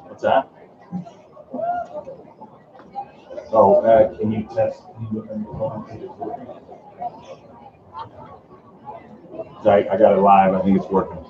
What's that? Oh, can you test? Can you look on your phone and see if it's working? I got it live. I think it's working.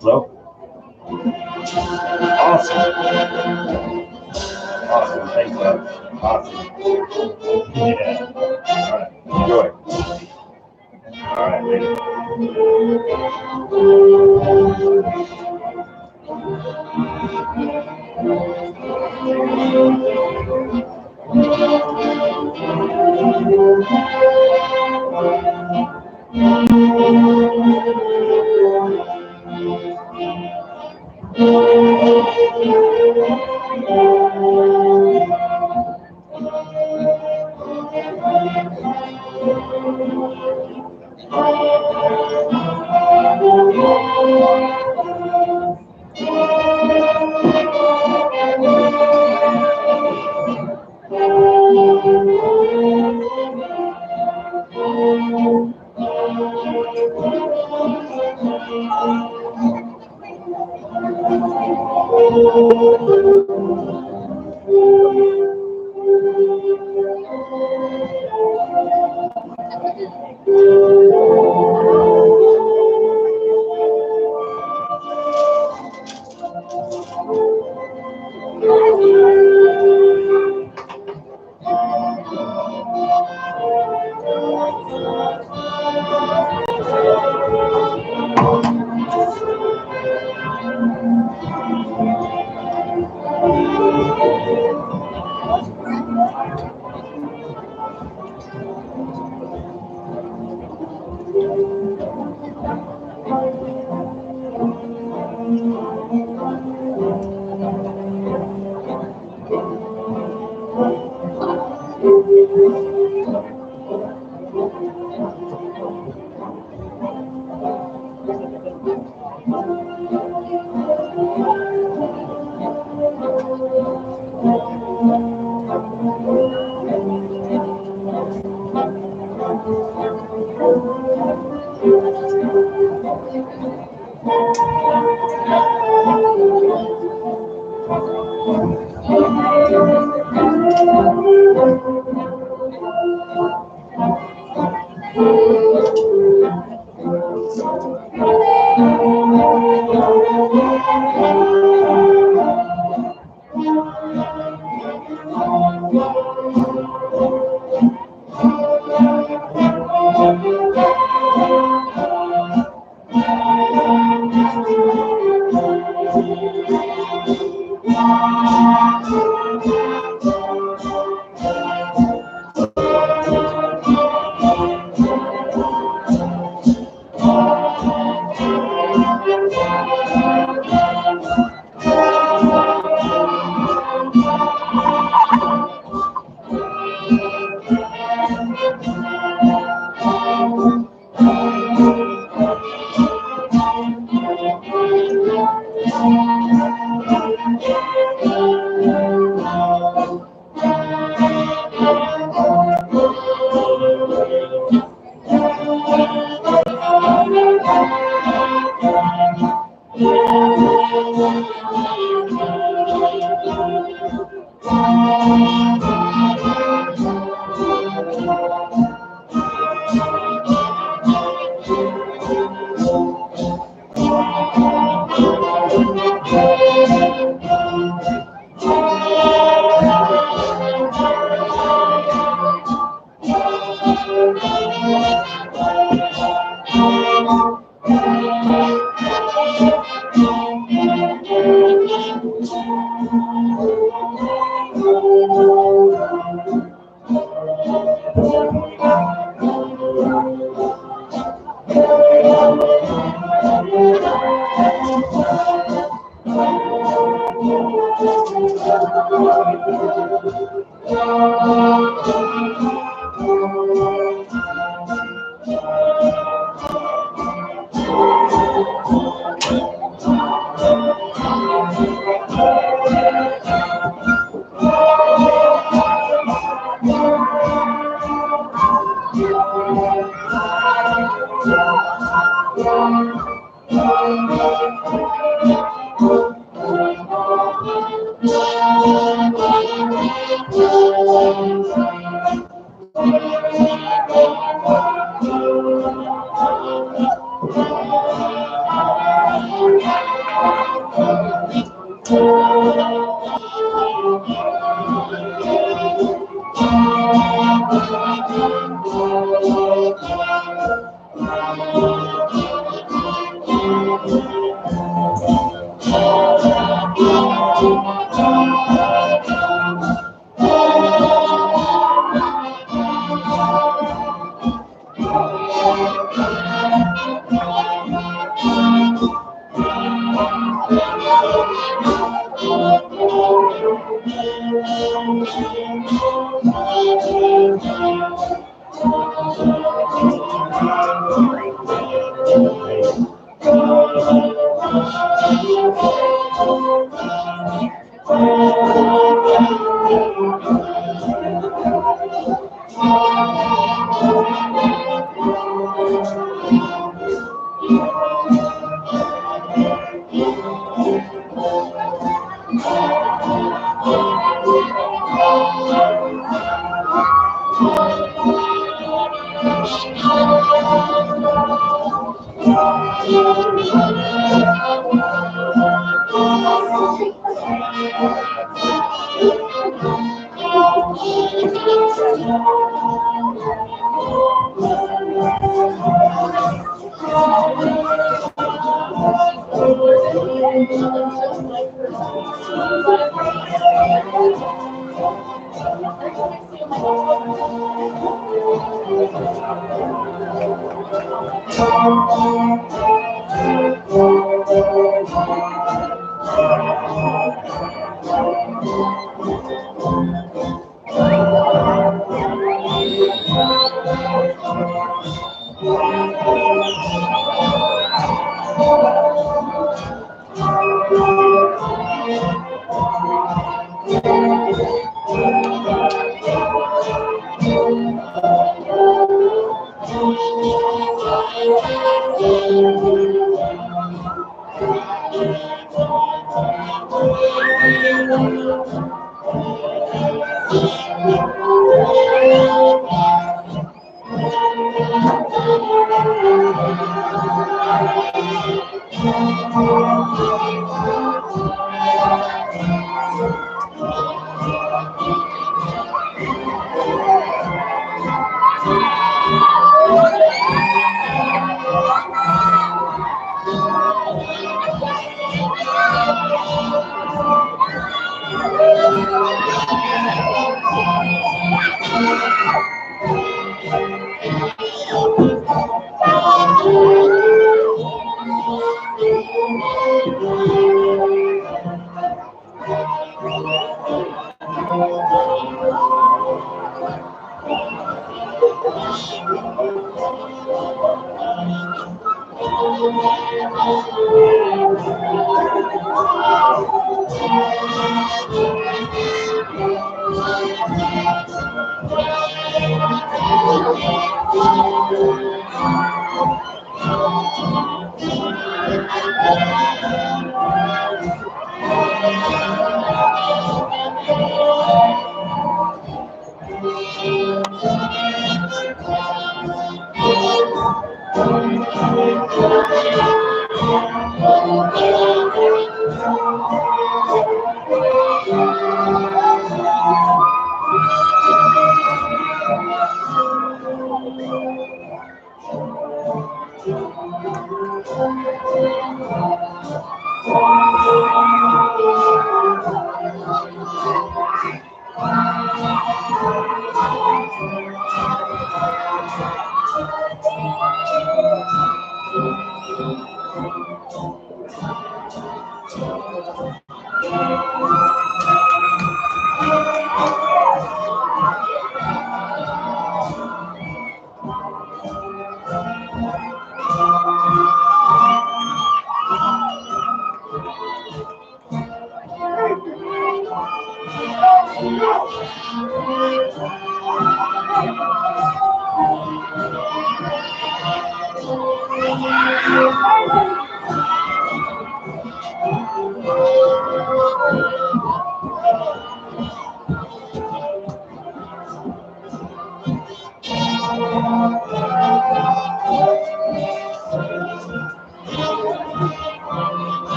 Hello? Awesome. Awesome. Thanks, bud. Awesome. Yeah. All right. Enjoy. All right, later.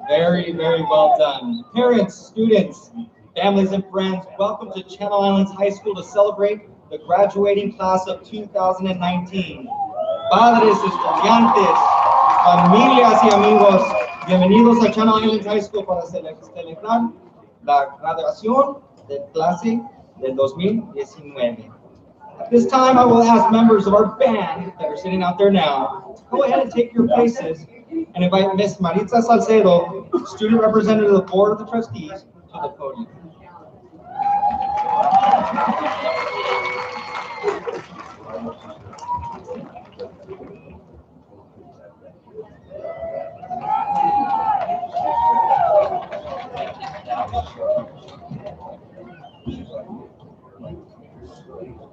Very, very well done. Parents, students, families, and friends, welcome to Channel Islands High School to celebrate the graduating class of 2019. Padres, estudiantes, familias y amigos, bienvenidos a Channel Islands High School para celebrar la graduación de clase del 2019. At this time, I will ask members of our band that are sitting out there now to go ahead and take your places and invite Miss Maritza Salcedo, student representative of the Board of the Trustees, to the podium.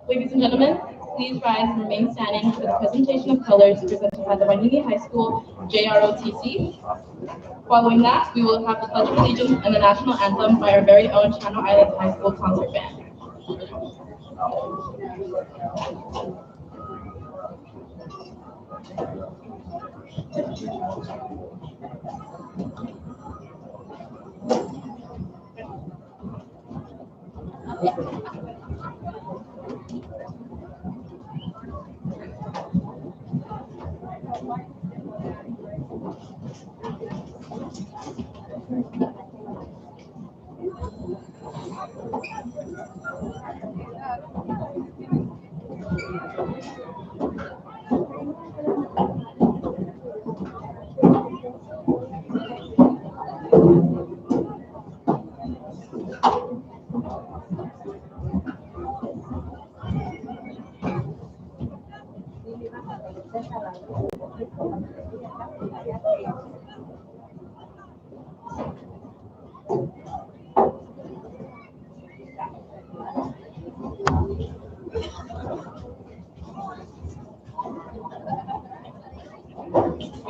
Ladies and gentlemen, please rise and remain standing for the presentation of colors presented by the Wainini High School JROTC. Following that, we will have the Pledge of Allegiance and the National Anthem by our very own Channel Islands High School concert band.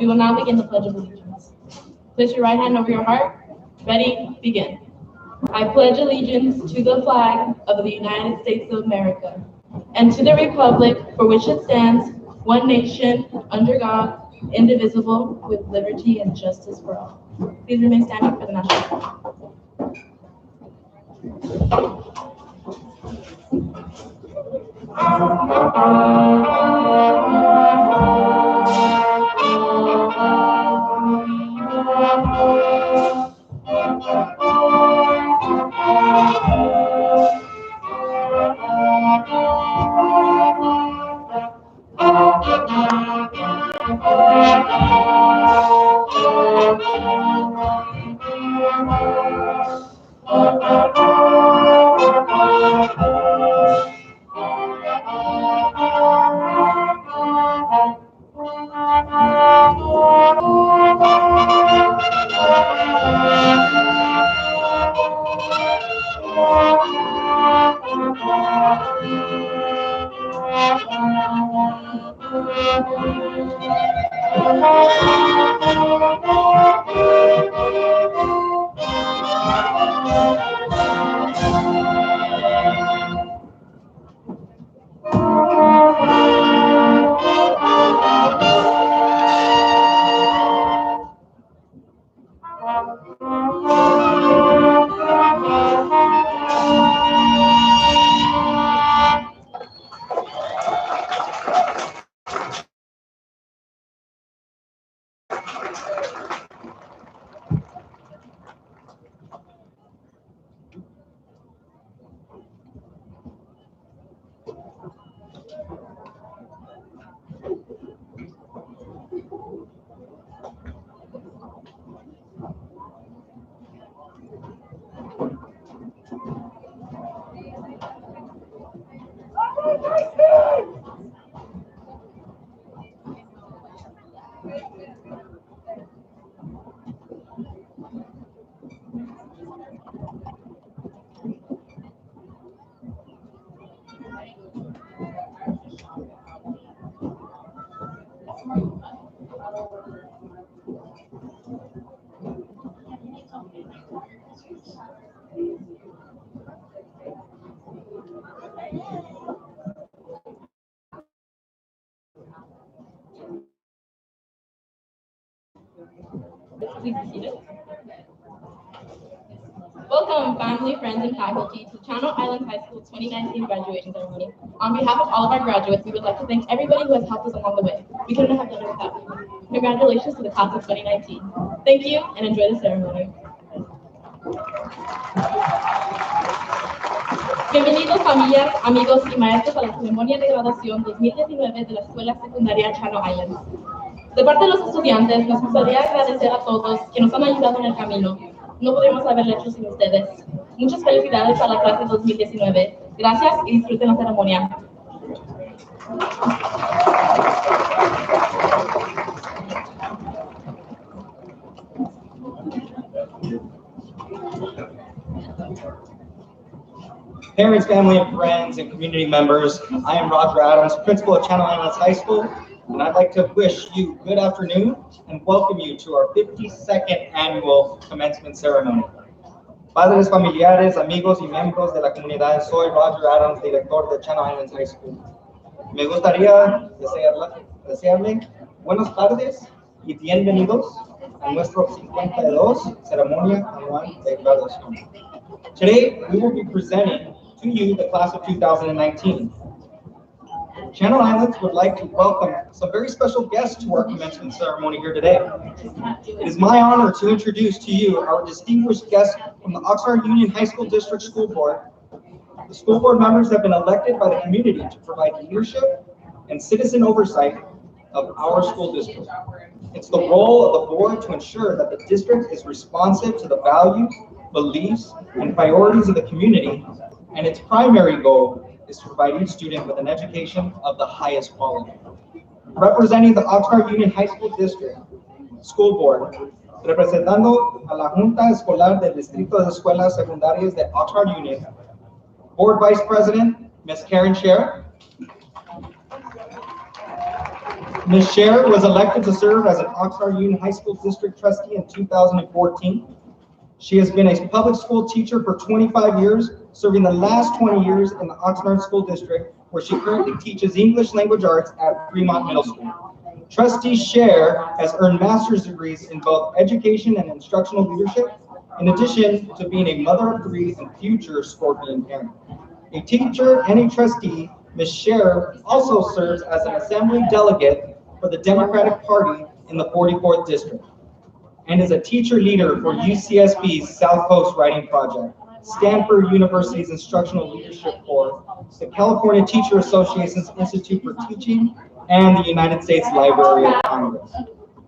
We will now begin the Pledge of Allegiance. Place your right hand over your heart. Ready, begin. I pledge allegiance to the flag of the United States of America and to the republic for which it stands, one nation, under God, indivisible, with liberty and justice for all. Please remain standing for the national anthem. Please be seated. Welcome, family, friends, and faculty to Channel Islands High School 2019 graduation ceremony. On behalf of all of our graduates, we would like to thank everybody who has helped us along the way. We couldn't have done it without you. Congratulations to the class of 2019. Thank you, and enjoy the ceremony. Bienvenidos, familias, amigos y maestros a la ceremonia de graduación 2019 de la Escuela Secundaria Channel Islands. De parte de los estudiantes, nos gustaría agradecer a todos que nos han ayudado en el camino. No podríamos haberlo hecho sin ustedes. Muchas felicidades a la clase 2019. Gracias y disfruten la ceremonia. Parents, family, and friends, and community members, I am Roger Adams, principal at Channel Islands High School, and I'd like to wish you good afternoon and welcome you to our 52nd annual commencement ceremony. Padres, familiares, amigos y miembros de la comunidad, soy Roger Adams, director de Channel Islands High School. Me gustaría desearle buenas tardes y bienvenidos a nuestro 52 ceremonia anual de graduación. Today, we will be presenting to you the class of 2019. Channel Islands would like to welcome some very special guests to our commencement ceremony here today. It is my honor to introduce to you our distinguished guests from the Oxnard Union High School District School Board. The school board members have been elected by the community to provide leadership and citizen oversight of our school district. It's the role of the board to ensure that the district is responsive to the values, beliefs, and priorities of the community, and its primary goal is to provide each student with an education of the highest quality. Representing the Oxnard Union High School District School Board, representando a la Junta Escolar del Distrito de Escuelas Secundarias de Oxnard Union, Board Vice President, Ms. Karen Scher. Ms. Scher was elected to serve as an Oxnard Union High School District Trustee in 2014. She has been a public school teacher for 25 years, serving the last 20 years in the Oxnard School District, where she currently teaches English Language Arts at Fremont Middle School. Trustee Scher has earned master's degrees in both education and instructional leadership, in addition to being a mother of three and future Scorpion parent. A teacher and a trustee, Ms. Scher also serves as an assembly delegate for the Democratic Party in the 44th District, and is a teacher leader for UCSB's South Coast Writing Project, Stanford University's Instructional Leadership Corps, the California Teacher Association's Institute for Teaching, and the United States Library of Congress.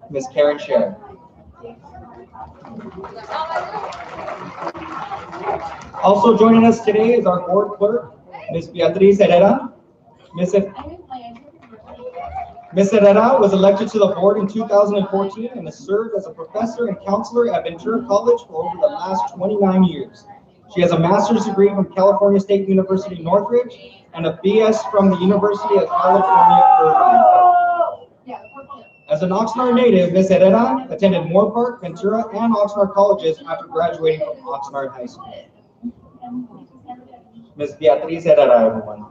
Ms. Karen Scher. Also joining us today is our board clerk, Ms. Beatriz Herrera. Ms. Herrera was elected to the board in 2014 and has served as a professor and counselor at Ventura College for over the last 29 years. She has a master's degree from California State University, Northridge, and a BS from the University of California, Irvine. As an Oxnard native, Ms. Herrera attended Moorpark, Ventura, and Oxnard colleges after graduating from Oxnard High School. Ms. Beatriz Herrera, everyone.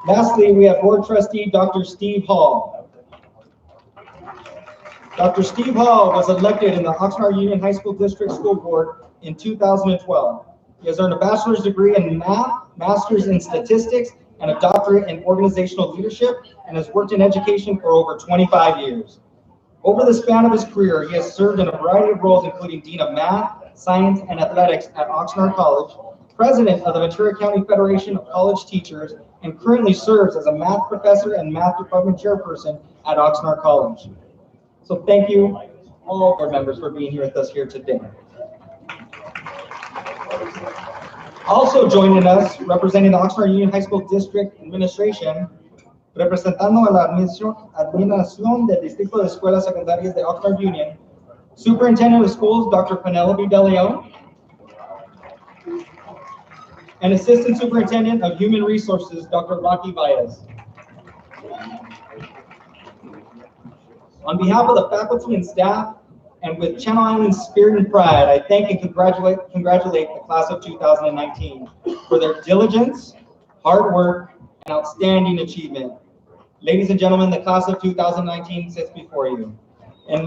Lastly, we have board trustee Dr. Steve Hall. Dr. Steve Hall was elected in the Oxnard Union High School District School Board in 2012. He has earned a bachelor's degree in math, master's in statistics, and a doctorate in organizational leadership, and has worked in education for over 25 years. Over the span of his career, he has served in a variety of roles, including Dean of Math, Science, and Athletics at Oxnard College, President of the Ventura County Federation of College Teachers, and currently serves as a math professor and math department chairperson at Oxnard College. So thank you, all board members, for being here with us here today. Also joining us, representing the Oxnard Union High School District Administration, representando a la administración del Distrito de Escuelas Secundarias de Oxnard Union, Superintendent of Schools, Dr. Penelope De Leon, and Assistant Superintendent of Human Resources, Dr. Rocky Valles. On behalf of the faculty and staff, and with Channel Island's spirit and pride, I thank and congratulate the class of 2019 for their diligence, hard work, and outstanding achievement. Ladies and gentlemen, the class of 2019 sits before you. En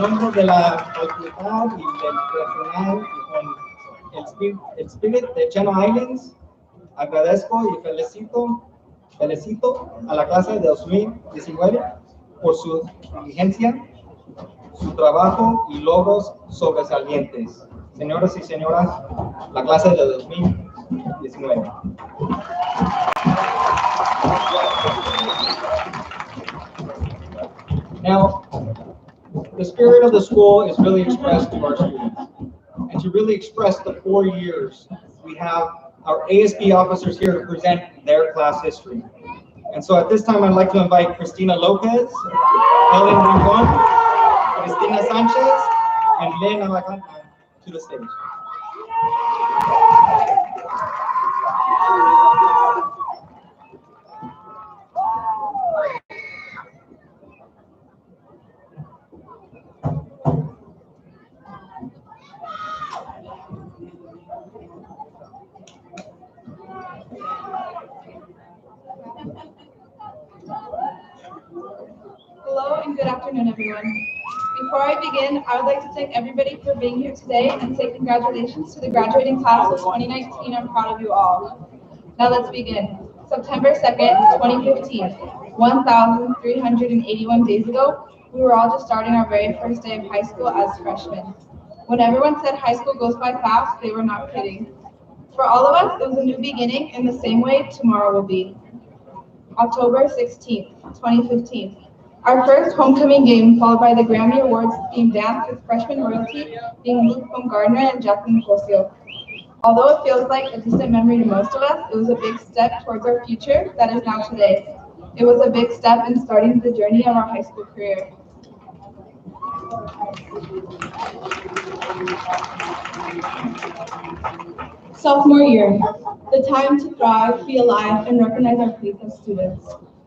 nombre de la facultad y del personal y con el espíritu de Channel Islands, agradezco y felicito a la clase de 2019 por su diligencia, su trabajo y logros sobresalientes. Señoras y señoras, la clase de 2019. Now, the spirit of the school is really expressed to our students. And to really express the 4 years, we have our ASB officers here to present their class history. And so at this time, I'd like to invite Cristina Lopez, Helen Rincon, Cristina Sanchez, and Lynn Alacanta to the stage. Hello and good afternoon, everyone. Before I begin, I would like to thank everybody for being here today and say congratulations to the graduating class of 2019. I'm proud of you all. Now let's begin. September 2nd, 2015, 1,381 days ago, we were all just starting our very first day of high school as freshmen. When everyone said high school goes by fast, they were not kidding. For all of us, it was a new beginning in the same way tomorrow will be. October 16th, 2015. Our first homecoming game, followed by the Grammy Awards themed dance with freshman royalty being Luke Baumgardner and Jacqueline Cosio. Although it feels like a distant memory to most of us, it was a big step towards our future that is now today. It was a big step in starting the journey of our high school career. Sophomore year, the time to thrive, be alive, and recognize our place as students.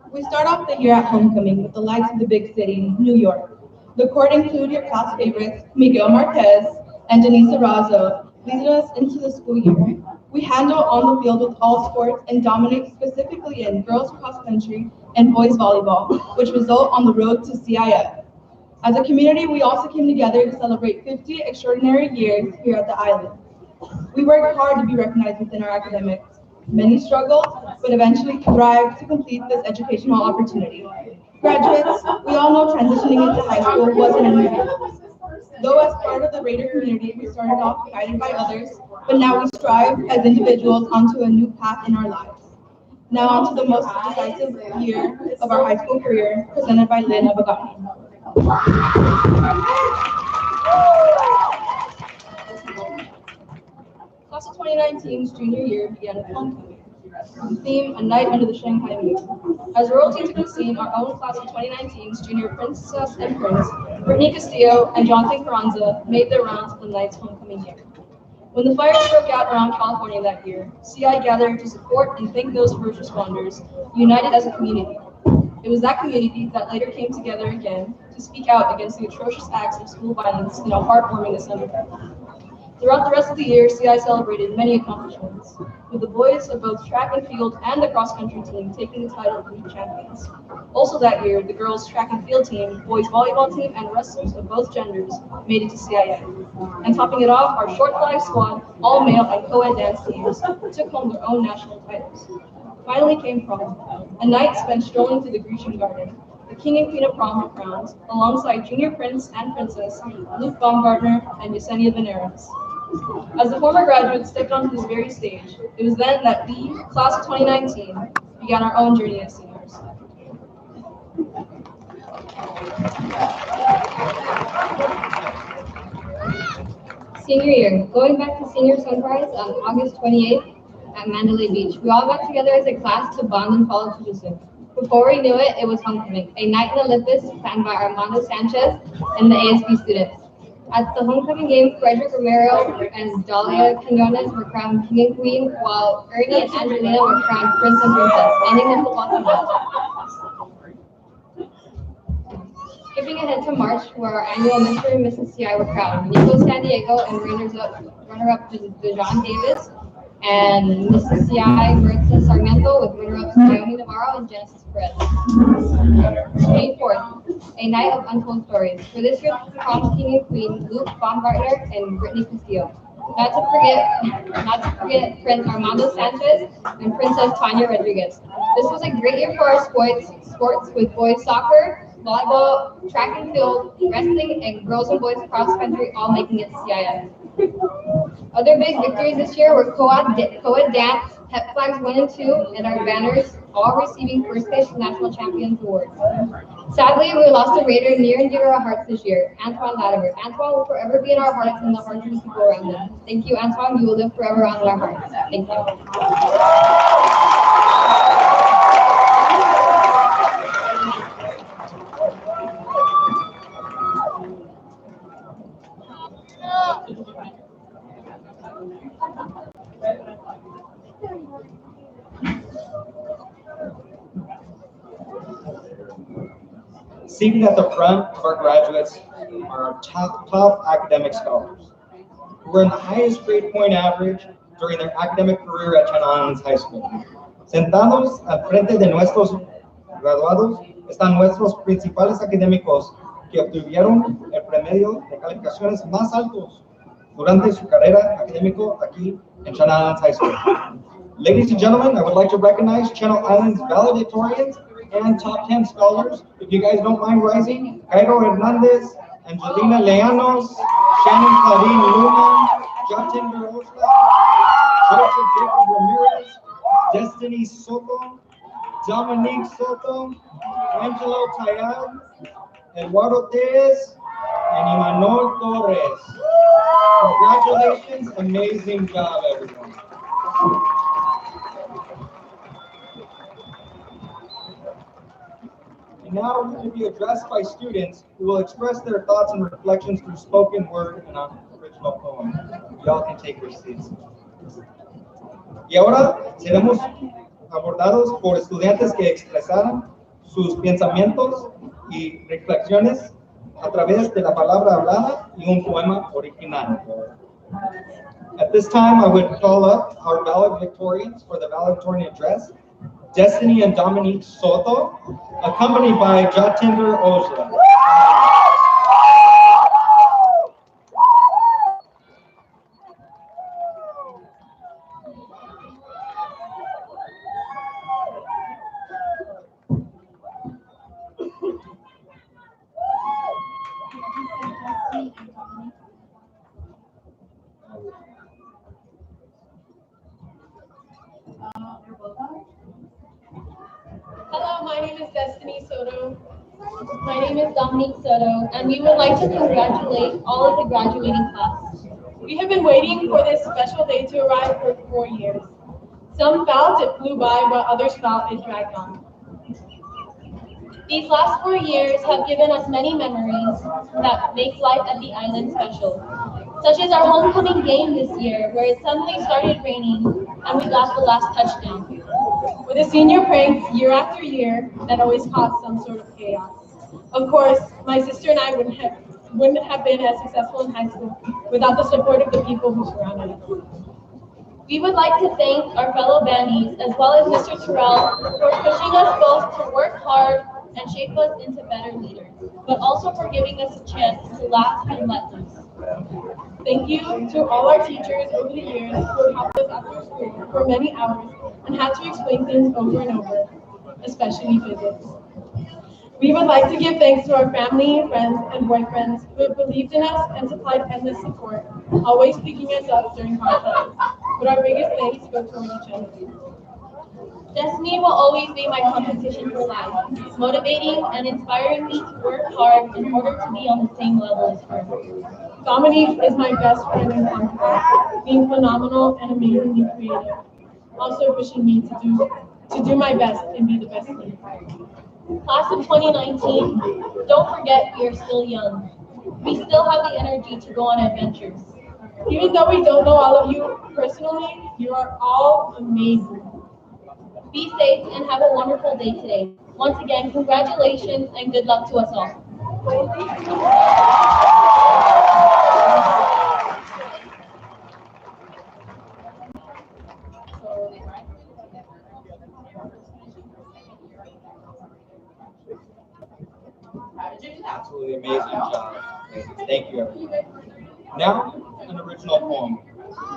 We start off the year at homecoming with the lights of the big city, New York. The court include your class favorites, Miguel Marquez and Denise Arazo, leading us into the school year. We handle on the field with all sports and dominate specifically in girls cross country and boys volleyball, which result on the road to CIHS. As a community, we also came together to celebrate 50 extraordinary years here at the island. We worked hard to be recognized within our academics. Many struggled, but eventually thrived to complete this educational opportunity. Graduates, we all know transitioning into high school wasn't an easy. Though as part of the Raider community, we started off guided by others, but now we strive as individuals onto a new path in our lives. Now on to the most decisive year of our high school career, presented by Lynn Abagani. Class of 2019's junior year began with homecoming. The theme, A Night Under the Shanghai Moon. As royalty took the scene, our own class of 2019's junior princess and prince, Brittany Castillo and Jonathan Carranza, made their rounds for the night's homecoming year. When the fires broke out around California that year, CI gathered to support and thank those first responders, united as a community. It was that community that later came together again to speak out against the atrocious acts of school violence in a heartwarming assembly. Throughout the rest of the year, CI celebrated many accomplishments, with the boys of both track and field and the cross-country team taking the title of league champions. Also that year, the girls' track and field team, boys' volleyball team, and wrestlers of both genders made it to CIHS. And topping it off, our short flag squad, all male and co-ed dance teams, took home their own national titles. Finally came prom, a night spent strolling through the Grecian Garden. The king and queen of prom were crowned, alongside junior prince and princess, Luke Baumgardner and Yesenia Veneras. As the former graduates stepped onto this very stage, it was then that we, class of 2019, began our own journey as seniors. Senior year, going back to senior sunrise on August 28th at Mandalay Beach. We all got together as a class to bond and follow tradition. Before we knew it, it was homecoming, a night in Olympus planned by Armando Sanchez and the ASB students. At the homecoming game, Frederick Romero and Dalia Quinones were crowned king and queen, while Ernie and Angelina were crowned prince and princess, ending the football season. Skipping ahead to March, where our annual Mr. and Mrs. CI were crowned. Nico San Diego and runner-up Dejan Davis, and Mrs. CI Maritza Sarmiento with runner-ups Naomi Navarro and Genesis Perez. May 4th, a night of untold stories. For this year's prom king and queen, Luke Baumgartner and Brittany Castillo. Not to forget Prince Armando Sanchez and Princess Tanya Rodriguez. This was a great year for our sports with boys soccer, volleyball, track and field, wrestling, and girls and boys cross country all making it to CIS. Other big victories this year were co-ed dance, pep flags 1 and 2, and our banners all receiving first place national champions awards. Sadly, we lost a Raider near and dear to our hearts this year, Antoine Latimer. Antoine will forever be in our hearts and the hearts of the people around him. Thank you, Antoine. You will live forever on in our hearts. Thank you. Seated at the front of our graduates are our top academic scholars, who earned the highest grade point average during their academic career at Channel Islands High School. Sentados al frente de nuestros graduados están nuestros principales académicos que obtuvieron el promedio de calificaciones más altos durante su carrera académico aquí en Channel Islands High School. Ladies and gentlemen, I would like to recognize Channel Islands valedictorians and top 10 scholars. If you guys don't mind rising, Cairo Hernandez, Angelina Leanos, Shannon Claudine Luna, Justin Verosa, Joseph Jacob Ramirez, Destiny Soto, Dominique Soto, Angelo Tayal, Eduardo Tez, and Imanol Torres. Congratulations, amazing job, everyone. And now we're going to be addressed by students who will express their thoughts and reflections through spoken word and an original poem. Y'all can take your seats. Y ahora seremos abordados por estudiantes que expresaran sus pensamientos y reflexiones a través de la palabra hablada y un poema original. At this time, I would call up our valedictorians for the valedictorian address, Destiny and Dominique Soto, accompanied by Jatinder Ojla. Hello, my name is Destiny Soto. My name is Dominique Soto, and we would like to congratulate all of the graduating class. We have been waiting for this special day to arrive for 4 years. Some felt it flew by, while others felt it dragged on. These last 4 years have given us many memories that make life at the island special, such as our homecoming game this year, where it suddenly started raining and we got the last touchdown. With the senior pranks year after year that always caused some sort of chaos. Of course, my sister and I wouldn't have been as successful in high school without the support of the people who surrounded us. We would like to thank our fellow bandies, as well as Mr. Terrell, for pushing us both to work hard and shape us into better leaders, but also for giving us a chance to laugh and let loose. Thank you to all our teachers over the years who have helped us after school for many hours and had to explain things over and over, especially physics. We would like to give thanks to our family, friends, and boyfriends who have believed in us and supplied endless support, always picking us up during hard times. But our biggest thanks go toward each other. Destiny will always be my competition for life, motivating and inspiring me to work hard in order to be on the same level as her. Dominique is my best friend in conflict, being phenomenal and amazingly creative, also pushing me to do my best and be the best me. Class of 2019, don't forget we are still young. We still have the energy to go on adventures. Even though we don't know all of you personally, you are all amazing. Be safe and have a wonderful day today. Once again, congratulations and good luck to us all. Absolutely amazing job. Thank you, everyone. Now, an original poem.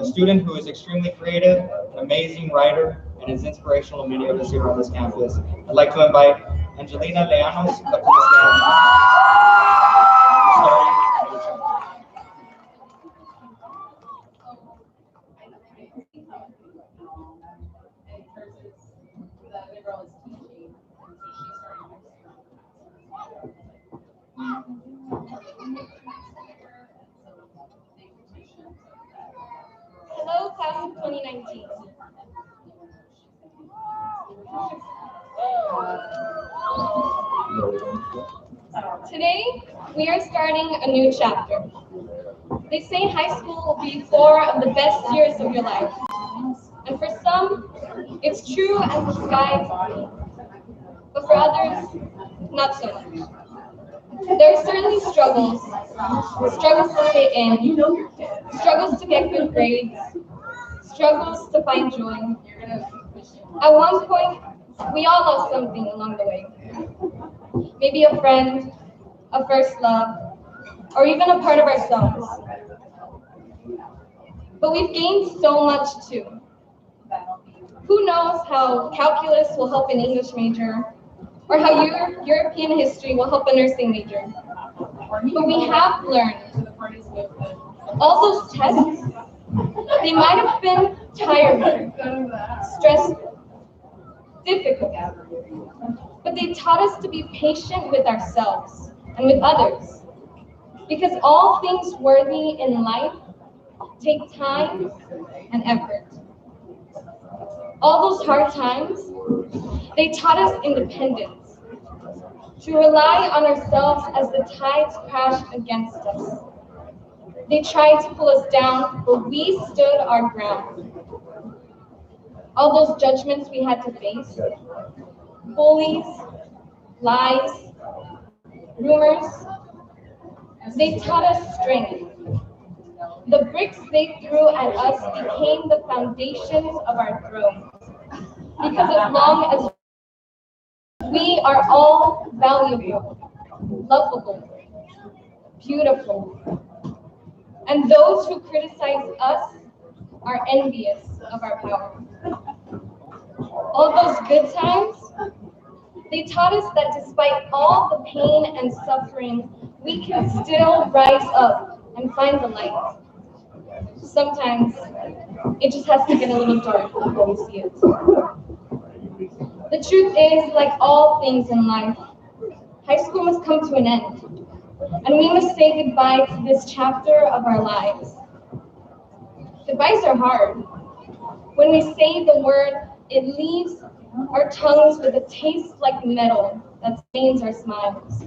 A student who is extremely creative, an amazing writer, and is inspirational to many of us here on this campus. I'd like to invite Angelina Leanos up to the stand. Hello, class of 2019. Today, we are starting a new chapter. They say high school will be 4 of the best years of your life. And for some, it's true as the sky is blue. But for others, not so much. There are certainly struggles to fit in, struggles to get good grades, struggles to find joy. At one point, we all lost something along the way. Maybe a friend, a first love, or even a part of ourselves. But we've gained so much too. Who knows how calculus will help an English major, or how European history will help a nursing major. But we have learned. All those tests, they might have been tiring, stressful, difficult, but they taught us to be patient with ourselves and with others. Because all things worthy in life take time and effort. All those hard times, they taught us independence, to rely on ourselves as the tides crashed against us. They tried to pull us down, but we stood our ground. All those judgments we had to face, bullies, lies, rumors, they taught us strength. The bricks they threw at us became the foundations of our thrones. Because as long as we are all valuable, lovable, beautiful, and those who criticize us are envious of our power. All those good times, they taught us that despite all the pain and suffering, we can still rise up and find the light. Sometimes it just has to get a little dark before we see it. The truth is, like all things in life, high school must come to an end, and we must say goodbye to this chapter of our lives. Goodbyes are hard. When we say the word, it leaves our tongues with a taste like metal that stains our smiles.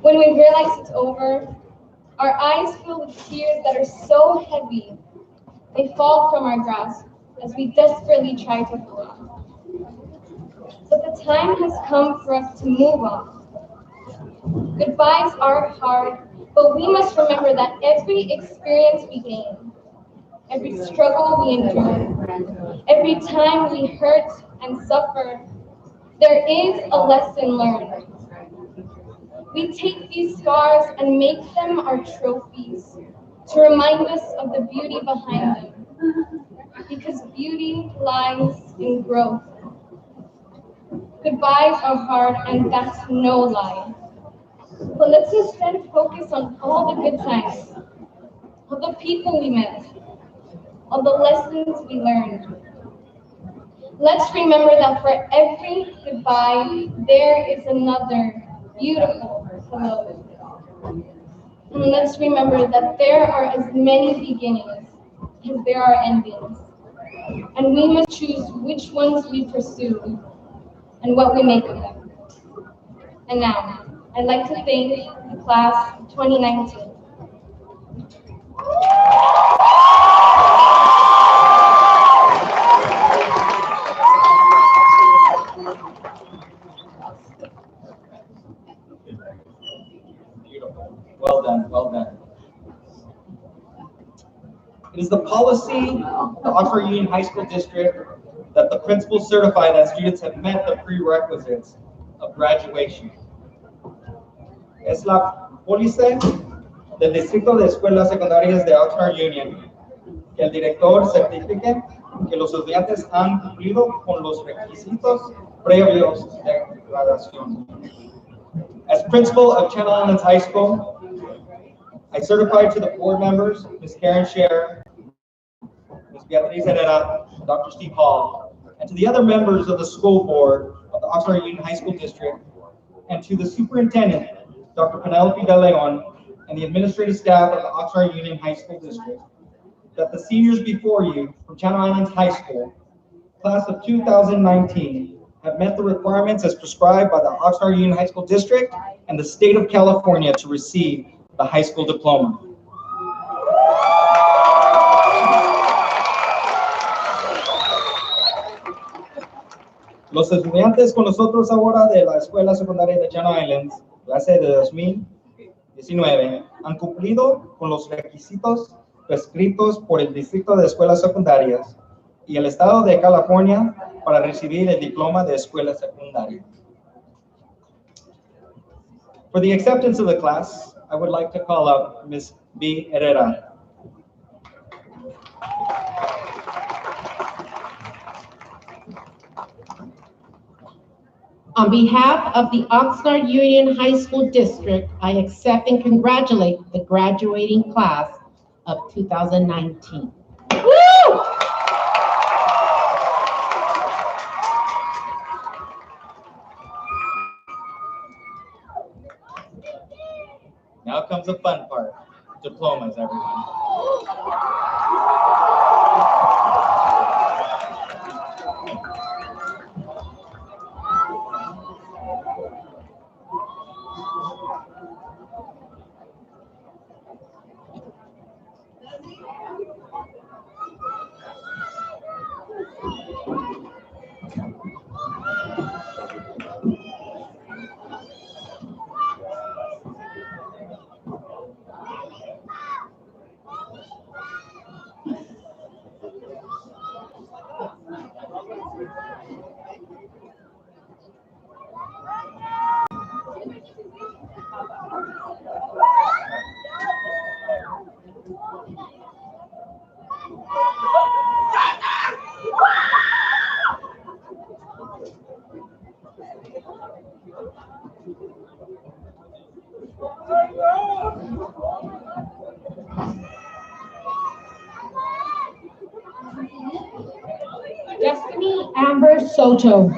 When we realize it's over, our eyes fill with tears that are so heavy, they fall from our grasp as we desperately try to hold on. But the time has come for us to move on. Goodbyes are hard, but we must remember that every experience we gain, every struggle we endure, every time we hurt and suffer, there is a lesson learned. We take these scars and make them our trophies to remind us of the beauty behind them, because beauty lies in growth. Goodbyes are hard, and that's no lie. But let's instead focus on all the good times, all the people we met, all the lessons we learned. Let's remember that for every goodbye, there is another beautiful hello. And let's remember that there are as many beginnings as there are endings. And we must choose which ones we pursue and what we make of them. And now, I'd like to thank the class of 2019. Beautiful. Well done, well done. It is the policy of the Oxford Union High School District that the principals certify that students have met the prerequisites of graduation. Es la pólice del Distrito de Escuelas Secundarias de Oxford Union que el director certifique que los estudiantes han cumplido con los requisitos previos de graduación. As principal of Channel Islands High School, I certify to the board members, Ms. Karen Scher, Ms. Beatriz Herrera, Dr. Steve Hall, and to the other members of the school board of the Oxnard Union High School District, and to the superintendent, Dr. Penelope De Leon, and the administrative staff of the Oxnard Union High School District, that the seniors before you from Channel Islands High School, class of 2019, have met the requirements as prescribed by the Oxnard Union High School District and the state of California to receive the high school diploma. Los estudiantes con nosotros ahora de la Escuela Secundaria de Channel Islands, clase de 2019, han cumplido con los requisitos prescritos por el Distrito de Escuelas Secundarias y el Estado de California para recibir el diploma de escuela secundaria. For the acceptance of the class, I would like to call up Ms. B. Herrera. On behalf of the Oxnard Union High School District, I accept and congratulate the graduating class of 2019. Woo! Now comes the fun part, diplomas, everyone. Destiny Amber Soto.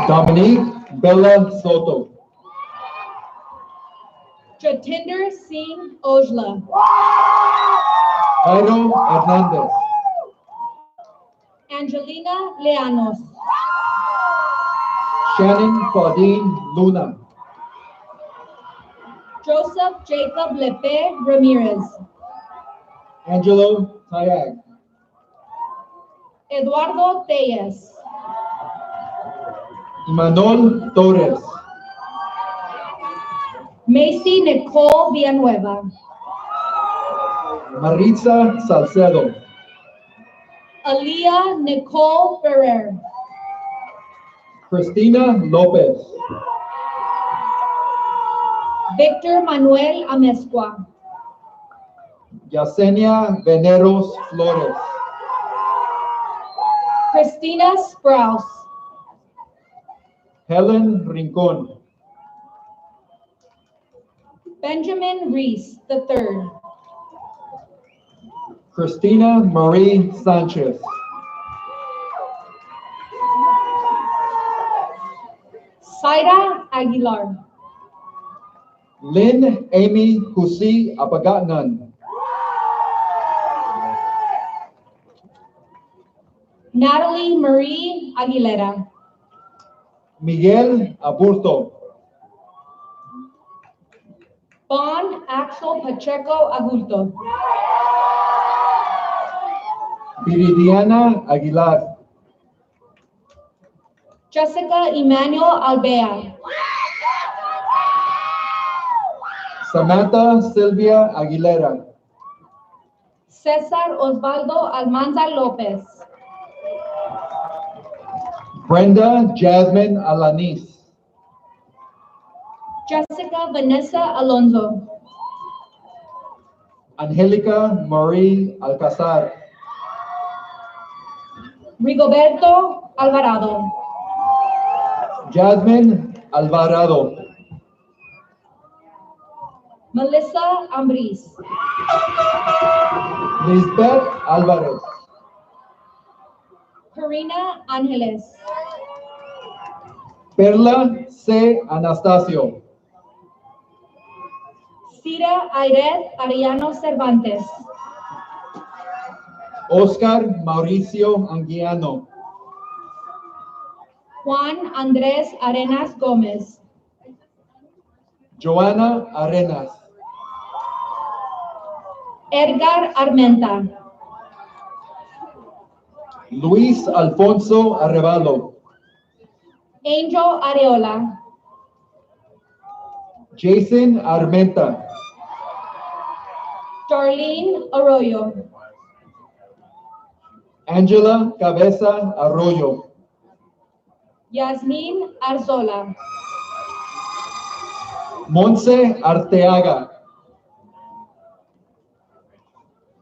Dominique Bella Soto. Jatinder Singh Ojla. Jairo Hernandez. Angelina Leanos. Shannon Claudine Luna. Joseph Jacob Lepe Ramirez. Angelo Tayag. Eduardo Tellez. Imanol Torres. Macy Nicole Villanueva. Maritza Salcedo. Aaliyah Nicole Ferrer. Cristina Lopez. Victor Manuel Amezcua. Yesenia Veneros Flores. Christina Sprouse. Helen Rincon. Benjamin Reese III. Christina Marie Sanchez. Zaira Aguilar. Lynn Amy Husi Apagatanan. Natalie Marie Aguilera. Miguel Aburto. Bon Axel Pacheco Agulto. Viridiana Aguilar. Jessica Emmanuel Albea. Samantha Sylvia Aguilera. Cesar Osvaldo Almanza Lopez. Brenda Jasmine Alanis. Jessica Vanessa Alonso. Angelica Marie Alcazar. Rigoberto Alvarado. Jasmine Alvarado. Melissa Ambris. Lisbeth Alvarez. Karina Angeles. Perla C. Anastasio. Cira Airet Ariano Cervantes. Oscar Mauricio Anguiano. Juan Andrés Arenas Gómez. Joana Arenas. Edgar Armenta. Luis Alfonso Arrevalo. Angel Areola. Jason Armenta. Darlene Arroyo. Angela Cabeza Arroyo. Yasmin Arzola. Monse Arteaga.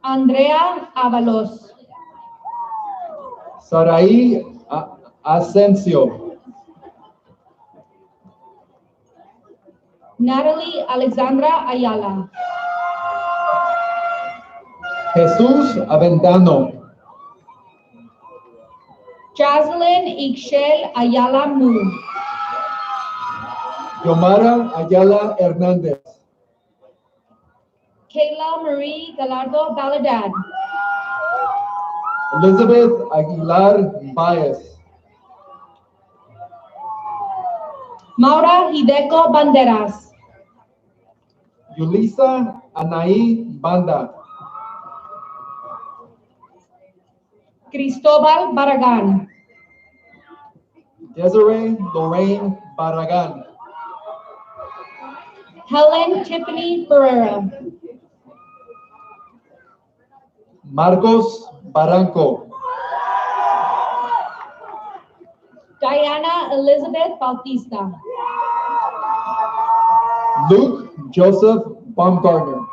Andrea Avalos. Saraí Asensio. Natalie Alexandra Ayala. Jesús Aventano. Jocelyn Ixchel Ayala Mu. Yomara Ayala Hernández. Kayla Marie Gallardo Baladad. Elizabeth Aguilar Baez. Maura Hideko Banderas. Yulisa Anaí Banda. Cristobal Barragan. Desiree Lorraine Barragan. Helen Tiffany Ferreira. Marcos Barranco. Diana Elizabeth Bautista. Luke Joseph Baumgartner.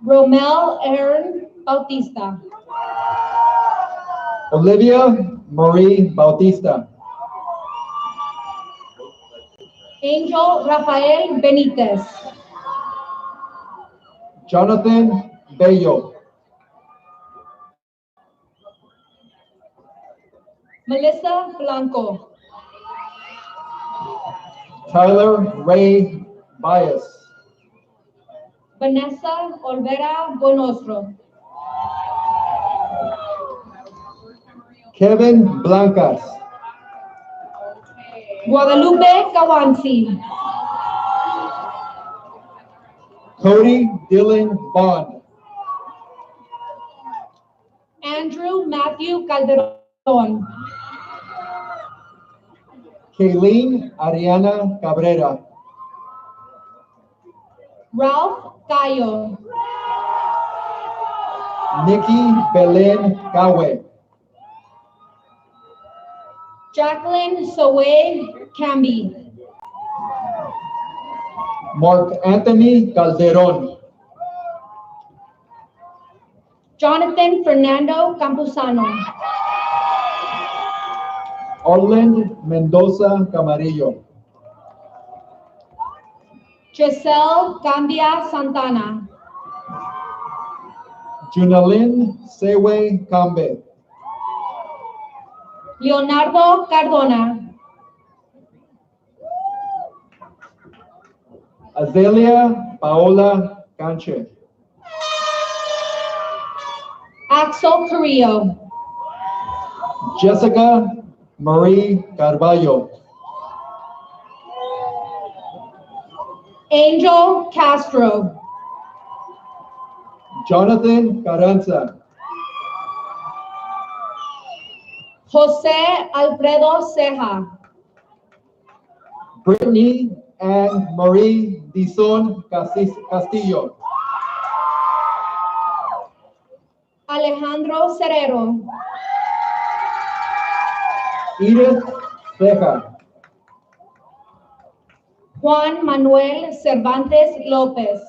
Romel Aaron Bautista. Olivia Marie Bautista. Angel Rafael Benitez. Jonathan Bello. Melissa Blanco. Tyler Ray Baez. Vanessa Olvera Bonostro. Kevin Blancas. Guadalupe Kawansi. Cody Dylan Bond. Andrew Matthew Calderon. Kayleen Ariana Cabrera. Ralph Cayo. Nikki Belen Gawe. Jacqueline Sowe Camby. Mark Anthony Calderon. Jonathan Fernando Campuzano. Orland Mendoza Camarillo. Giselle Gambia Santana. Junalyn Sewe Cambe. Leonardo Cardona, Azelia Paola Canche, Axel Carrillo, Jessica Marie Carballo, Angel Castro, Jonathan Carranza, Jose Alfredo Ceja, Brittany Ann Marie Dizon Castillo, Alejandro Cerero, Edith Ceja, Juan Manuel Cervantes López,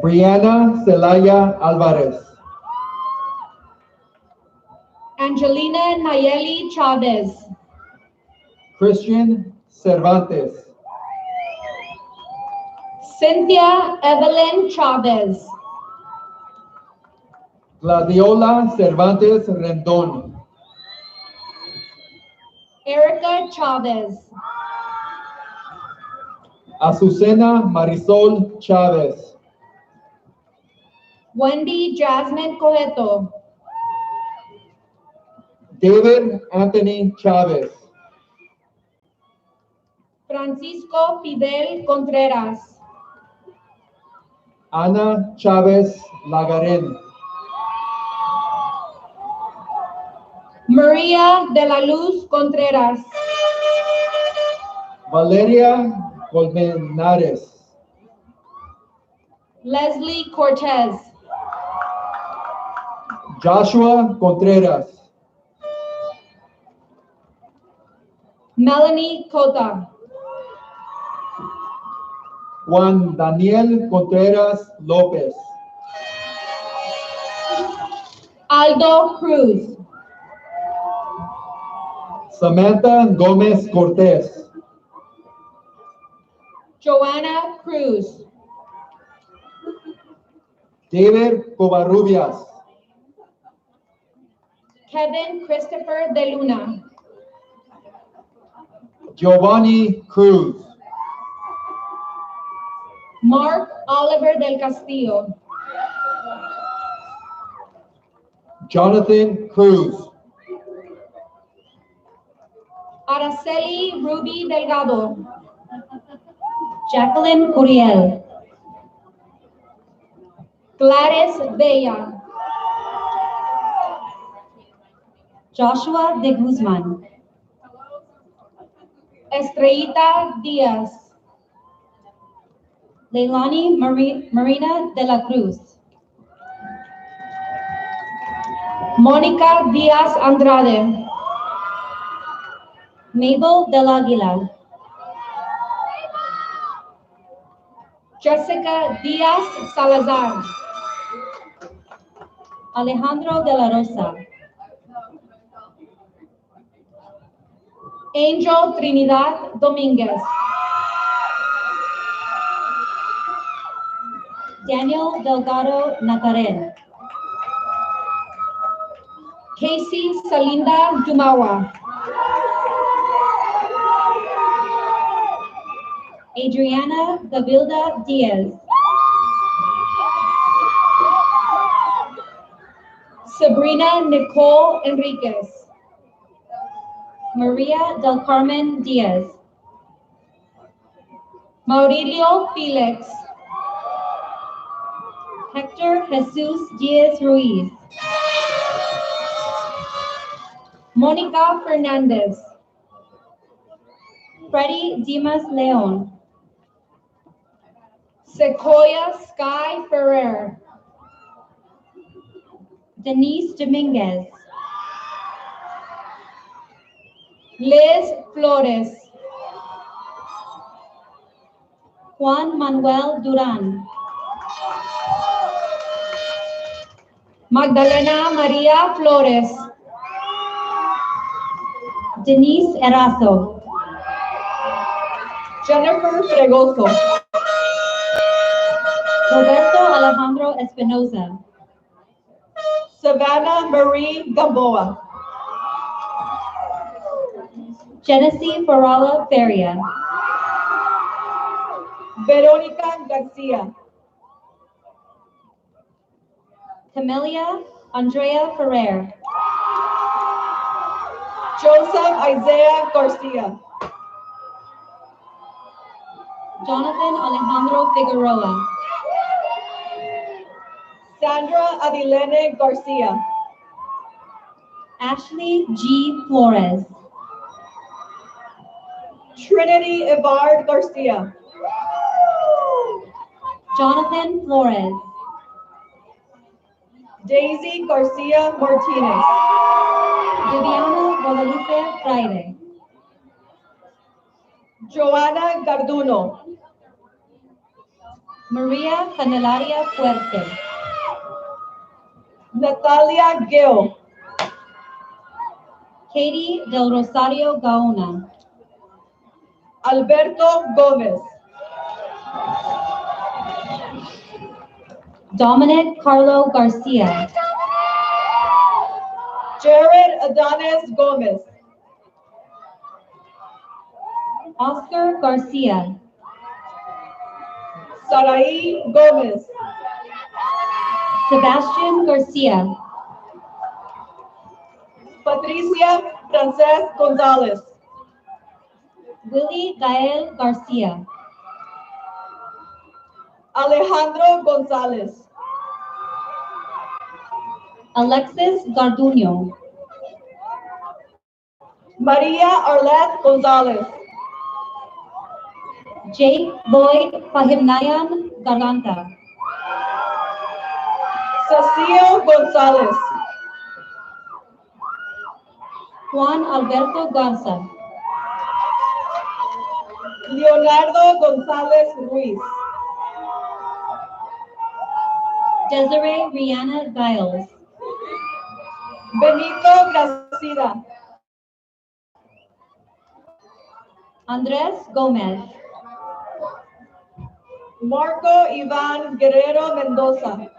Brianna Celaya Alvarez, Angelina Nayeli Chavez, Christian Cervantes, Cynthia Evelyn Chavez, Gladiola Cervantes Rendon, Erica Chavez, Azucena Marisol Chávez, Wendy Jasmine Cojeto, David Anthony Chávez, Francisco Fidel Contreras, Ana Chávez Lagaren, María de la Luz Contreras, Valeria Colmenares, Leslie Cortez, Joshua Contreras, Melanie Cota, Juan Daniel Contreras López, Aldo Cruz, Samantha Gómez Cortés, Joanna Cruz, David Covarrubias, Kevin Christopher De Luna, Giovanni Cruz, Mark Oliver del Castillo, Jonathan Cruz, Araceli Ruby Delgado, Jacqueline Curiel, Gladys Bella, Joshua de Guzman, Estrellita Díaz, Leilani Marina de la Cruz, Mónica Díaz Andrade, Mabel del Aguilar, Jessica Díaz Salazar, Alejandro de la Rosa, Angel Trinidad Domínguez, Daniel Delgado Nacarén, Casey Salinda Dumawa, Adriana Gavilda Diaz, Sabrina Nicole Enriquez, Maria del Carmen Diaz, Maurilio Felix, Hector Jesus Diaz Ruiz, Mónica Fernandez, Freddie Dimas Leon, Sequoia Sky Ferrer, Denise Dominguez, Liz Flores, Juan Manuel Duran, Magdalena María Flores, Denise Erazo, Jennifer Fregoso, Roberto Alejandro Espinoza, Savannah Marie Gamboa, Genesee Farala Feria. Verónica Garcia. Camelia Andrea Ferrer. Joseph Isaiah Garcia. Jonathan Alejandro Figueroa. Sandra Adilene Garcia. Ashley G. Flores. Trinity Evard Garcia. Jonathan Flores. Daisy Garcia Martinez. Viviana Guadalupe Fraire. Joanna Garduno. Maria Candelaria Fuerte. Natalia Gill. Katie Del Rosario Gaona. Alberto Gomez. Dominic Carlo Garcia. Jared Adonis Gomez. Oscar Garcia. Sarai Gomez. Sebastian Garcia. Patricia Frances Gonzalez. Willie Gael Garcia. Alejandro Gonzalez. Alexis Garduño. Maria Arlette Gonzalez. Jake Lloyd Pahimnayan Garganta. Cecile Gonzalez. Juan Alberto Garza. Leonardo Gonzalez Ruiz. Desiree Rihanna Giles. Benito Gracida. Andres Gomez. Marco Ivan Guerrero Mendoza.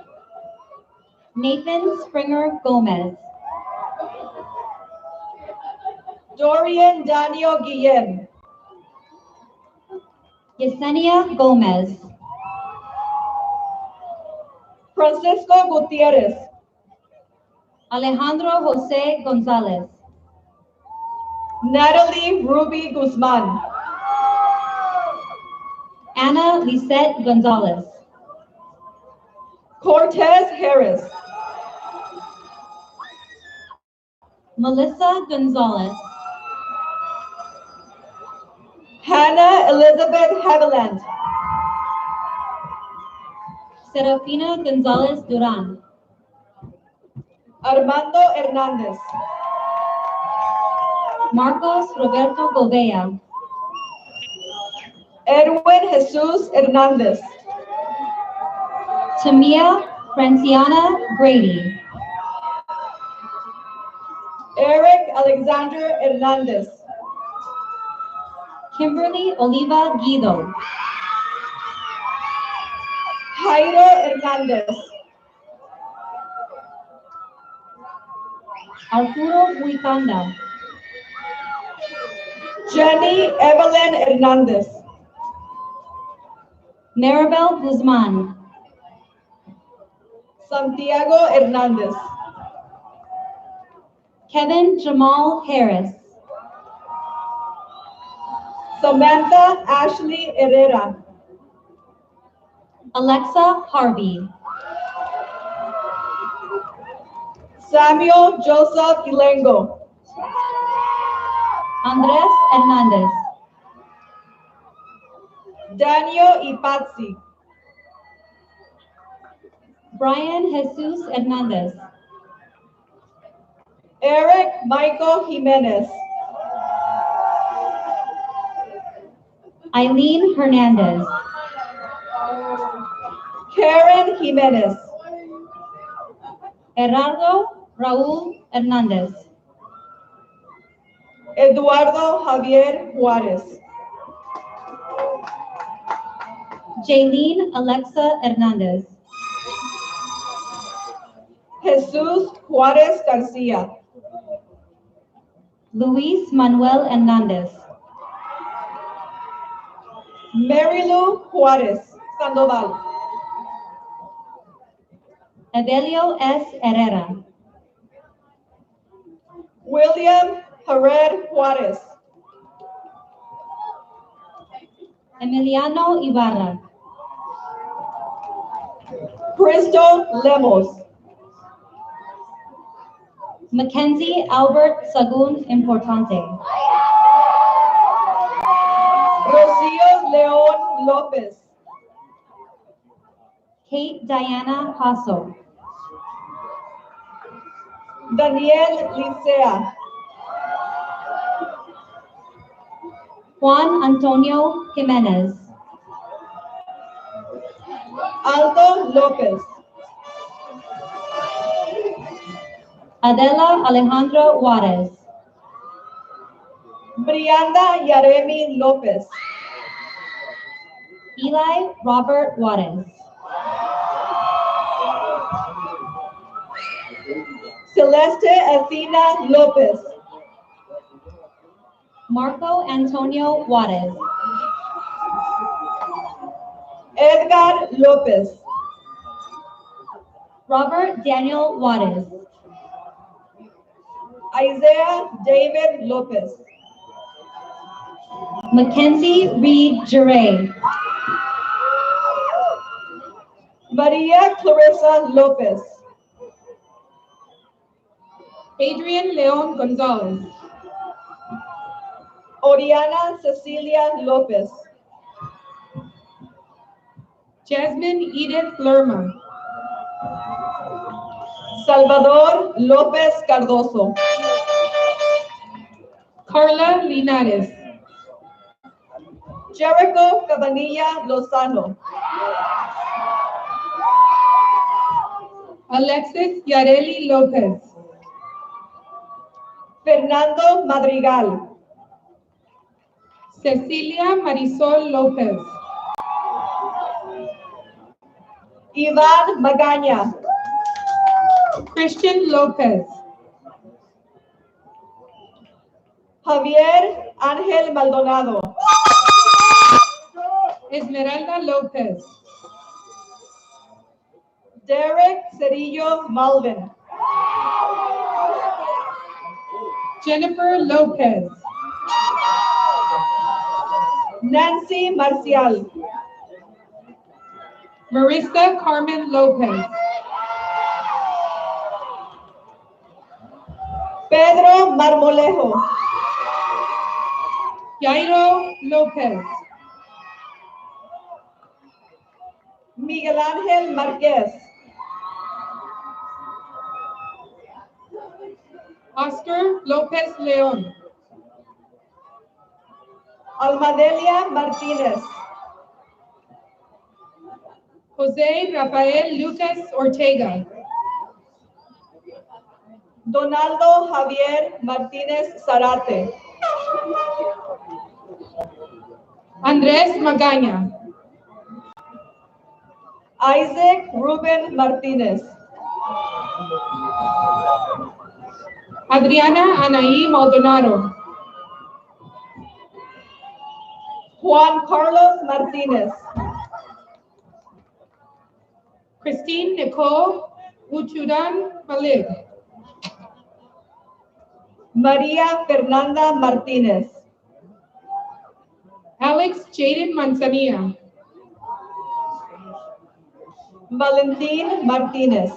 Nathan Springer Gomez. Dorian Daniel Guillem. Yesenia Gomez. Francisco Gutierrez. Alejandro Jose Gonzalez. Natalie Ruby Guzman. Anna Lisette Gonzalez. Cortez Harris. Melissa Gonzalez. Hannah Elizabeth Haviland. Serafina Gonzalez Duran. Armando Hernandez. Marcos Roberto Gobea. Edwin Jesus Hernandez. Tamia Franciana Grady. Eric Alexander Hernandez. Kimberly Oliva Guido. Jairo Hernandez. Arturo Huitanda. Jenny Evelyn Hernandez. Maribel Guzman. Santiago Hernandez. Kevin Jamal Harris. Samantha Ashley Herrera. Alexa Harvey. Samuel Joseph Ilengo. Andres Hernandez. Daniel Ipazzi. Brian Jesus Hernandez. Eric Michael Jimenez. Eileen Hernandez. Karen Jimenez. Gerardo Raúl Hernandez. Eduardo Javier Juárez. Jaylene Alexa Hernandez. Jesús Juárez García. Luis Manuel Hernandez. Marilu Juarez Sandoval. Evelio S. Herrera. William Jared Juarez. Emiliano Ibarra. Crystal Lemos. Mackenzie Albert Sagun Importante. Rocío León López. Kate Diana Paso. Daniel Licea. Juan Antonio Jimenez. Aldo López. Adela Alejandra Juarez. Brianda Yaremi López. Eli Robert Juarez. Celeste Athena López. Marco Antonio Juarez. Edgar López. Robert Daniel Juarez. Isaiah David López. Mackenzie Reed Juray. María Clarissa López. Adrian Leon Gonzalez. Oriana Cecilia López. Jasmine Edith Lerma. Salvador López Cardoso. Carla Linares. Jericho Cabanilla Lozano. Alexis Yareli Lopez. Fernando Madrigal. Cecilia Marisol Lopez. Iván Magaña. Christian Lopez. Javier Ángel Maldonado. Esmeralda Lopez. Derek Cerillo Malvin. Jennifer Lopez. Nancy Marcial. Marissa Carmen Lopez. Pedro Marmolejo. Jairo Lopez. Miguel Ángel Márquez. Oscar Lopez León. Almadelia Martínez. Jose Rafael Lucas Ortega. Donaldo Javier Martínez Zarate. Andrés Magaña. Isaac Rubén Martínez. Adriana Anaí Maldonado. Juan Carlos Martínez. Christine Nicole Uchudan Malik. María Fernanda Martínez. Alex Jaden Manzanilla. Valentín Martínez.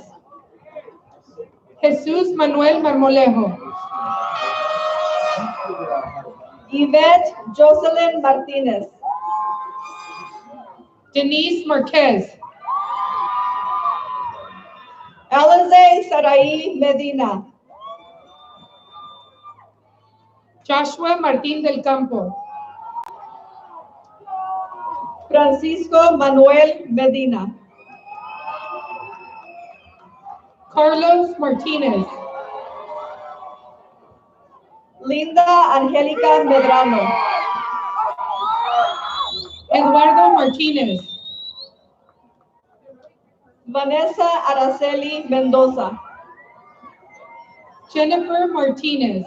Jesús Manuel Marmolejo. Yvette Jocelyn Martínez. Denise Marquez. Alize Saraí Medina. Joshua Martín del Campo. Francisco Manuel Medina. Carlos Martínez. Linda Angélica Medrano. Eduardo Martínez. Vanessa Araceli Mendoza. Jennifer Martínez.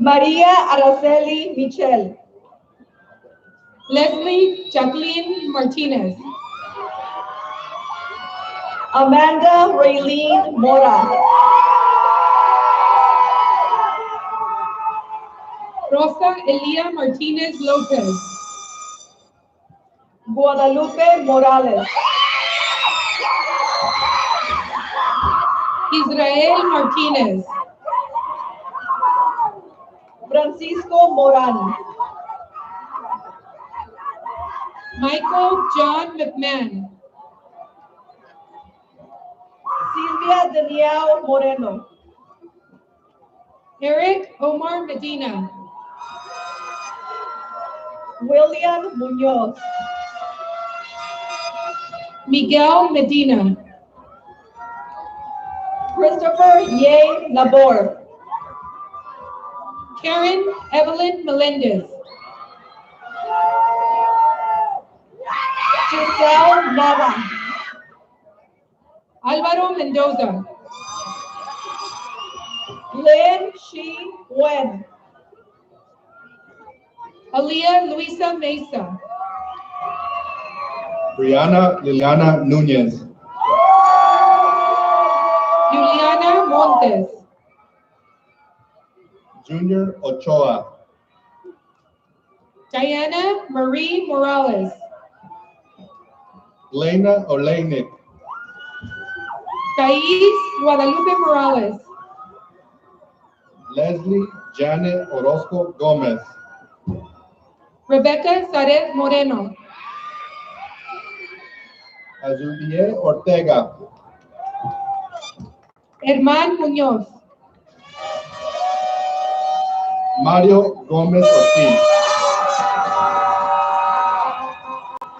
María Araceli Michel. Leslie Jacqueline Martinez. Amanda Raylene Mora. Rosa Elia Martinez Lopez. Guadalupe Morales. Israel Martinez. Francisco Moran. Michael John McMahon. Silvia Daniel Moreno. Eric Omar Medina. William Munoz. Miguel Medina. Christopher Ye Labor. Karen Evelyn Melendez. Giselle Nava. Alvaro Mendoza. Lynn Shi Wen. Aaliyah Luisa Mesa. Brianna Liliana Nunez. Juliana Montes. Junior Ochoa. Diana Marie Morales. Lena Oleinik. Thais Guadalupe Morales. Leslie Janet Orozco Gomez. Rebecca Saret Moreno. Azulier Ortega. Herman Muñoz. Mario Gomez Ortiz.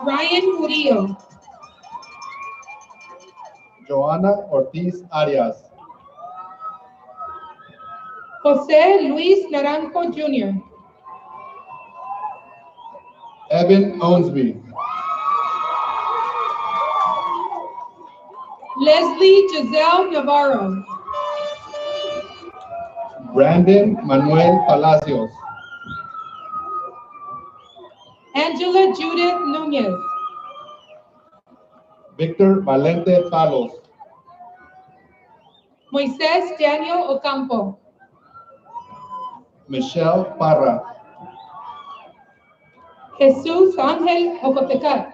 Ryan Murillo. Joana Ortiz Arias. José Luis Naranjo Jr. Evan Owensby. Leslie Giselle Navarro. Brandon Manuel Palacios. Angela Judith Nunez. Victor Valente Palos. Moisés Daniel Ocampo. Michelle Parra. Jesús Ángel Ocotecat.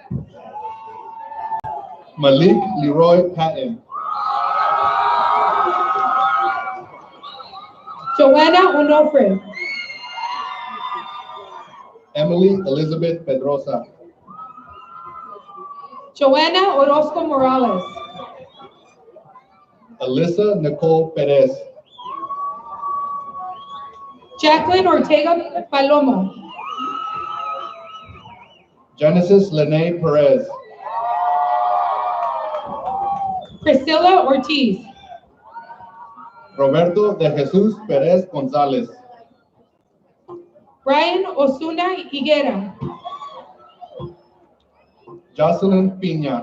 Malik Leroy Patton. Joanna Onofre. Emily Elizabeth Pedrosa. Joanna Orozco Morales. Alyssa Nicole Perez. Jacqueline Ortega Palomo. Genesis Lene Perez. Priscilla Ortiz. Roberto de Jesus Perez González. Brian Osuna Higuera. Jocelyn Piña.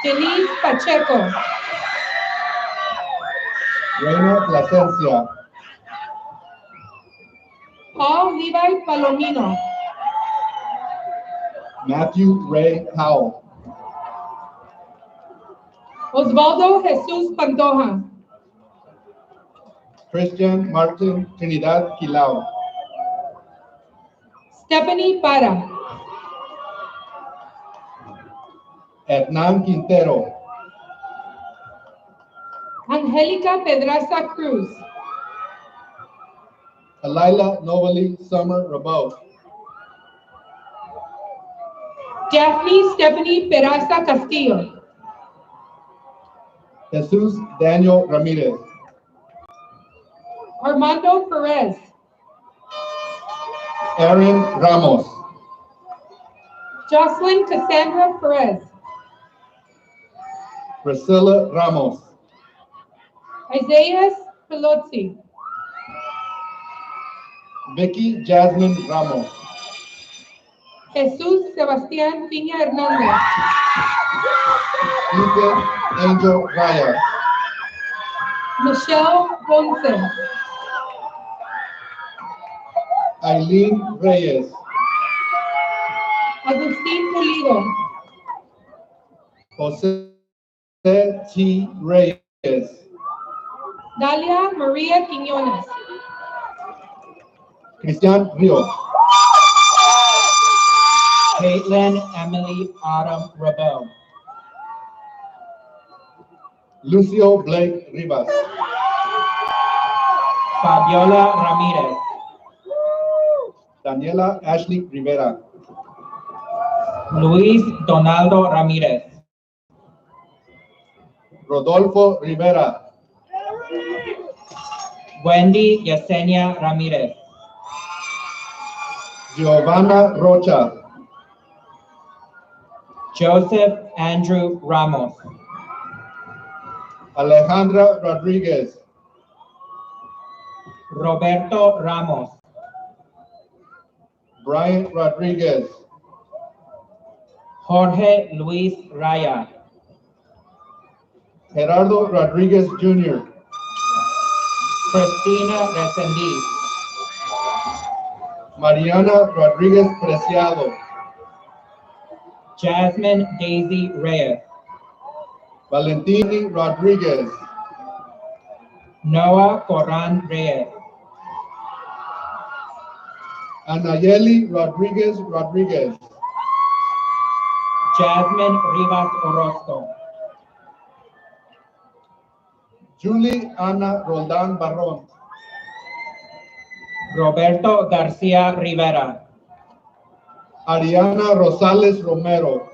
Denise Pacheco. Reina Plasencia. Paul Levi Palomino. Matthew Ray Powell. Osvaldo Jesus Pantoja. Christian Martin Trinidad Quilao. Stephanie Para. Hernán Quintero. Angelica Pedraza Cruz. Kalila Novali Summer Rabot. Daphne Stephanie Peraza Castillo. Jesus Daniel Ramirez. Armando Perez. Aaron Ramos. Jocelyn Cassandra Perez. Priscilla Ramos. Isaiah Pelozzi. Vicky Jasmine Ramos. Jesus Sebastián Piña Hernández. Ethan Angel Raya. Michelle Ponce. Aileen Reyes. Agustín Pulido. Jose T. Reyes. Dalia Maria Quiñones. Cristian Ríos. Caitlin Emily Autumn Rabeau. Lucio Blake Rivas. Fabiola Ramirez. Daniela Ashley Rivera. Luis Donaldo Ramirez. Rodolfo Rivera. Wendy Yesenia Ramirez. Giovanna Rocha. Joseph Andrew Ramos. Alejandra Rodriguez. Roberto Ramos. Brian Rodriguez. Jorge Luis Raya. Gerardo Rodriguez Jr. Cristina Resendiz. Mariana Rodriguez Preciado. Jasmine Daisy Reyes. Valentini Rodriguez. Noah Corran Reyes. Anayeli Rodriguez Rodriguez. Jasmine Rivas Orozco. Julie Ana Roldan Barron. Roberto García Rivera. Ariana Rosales Romero.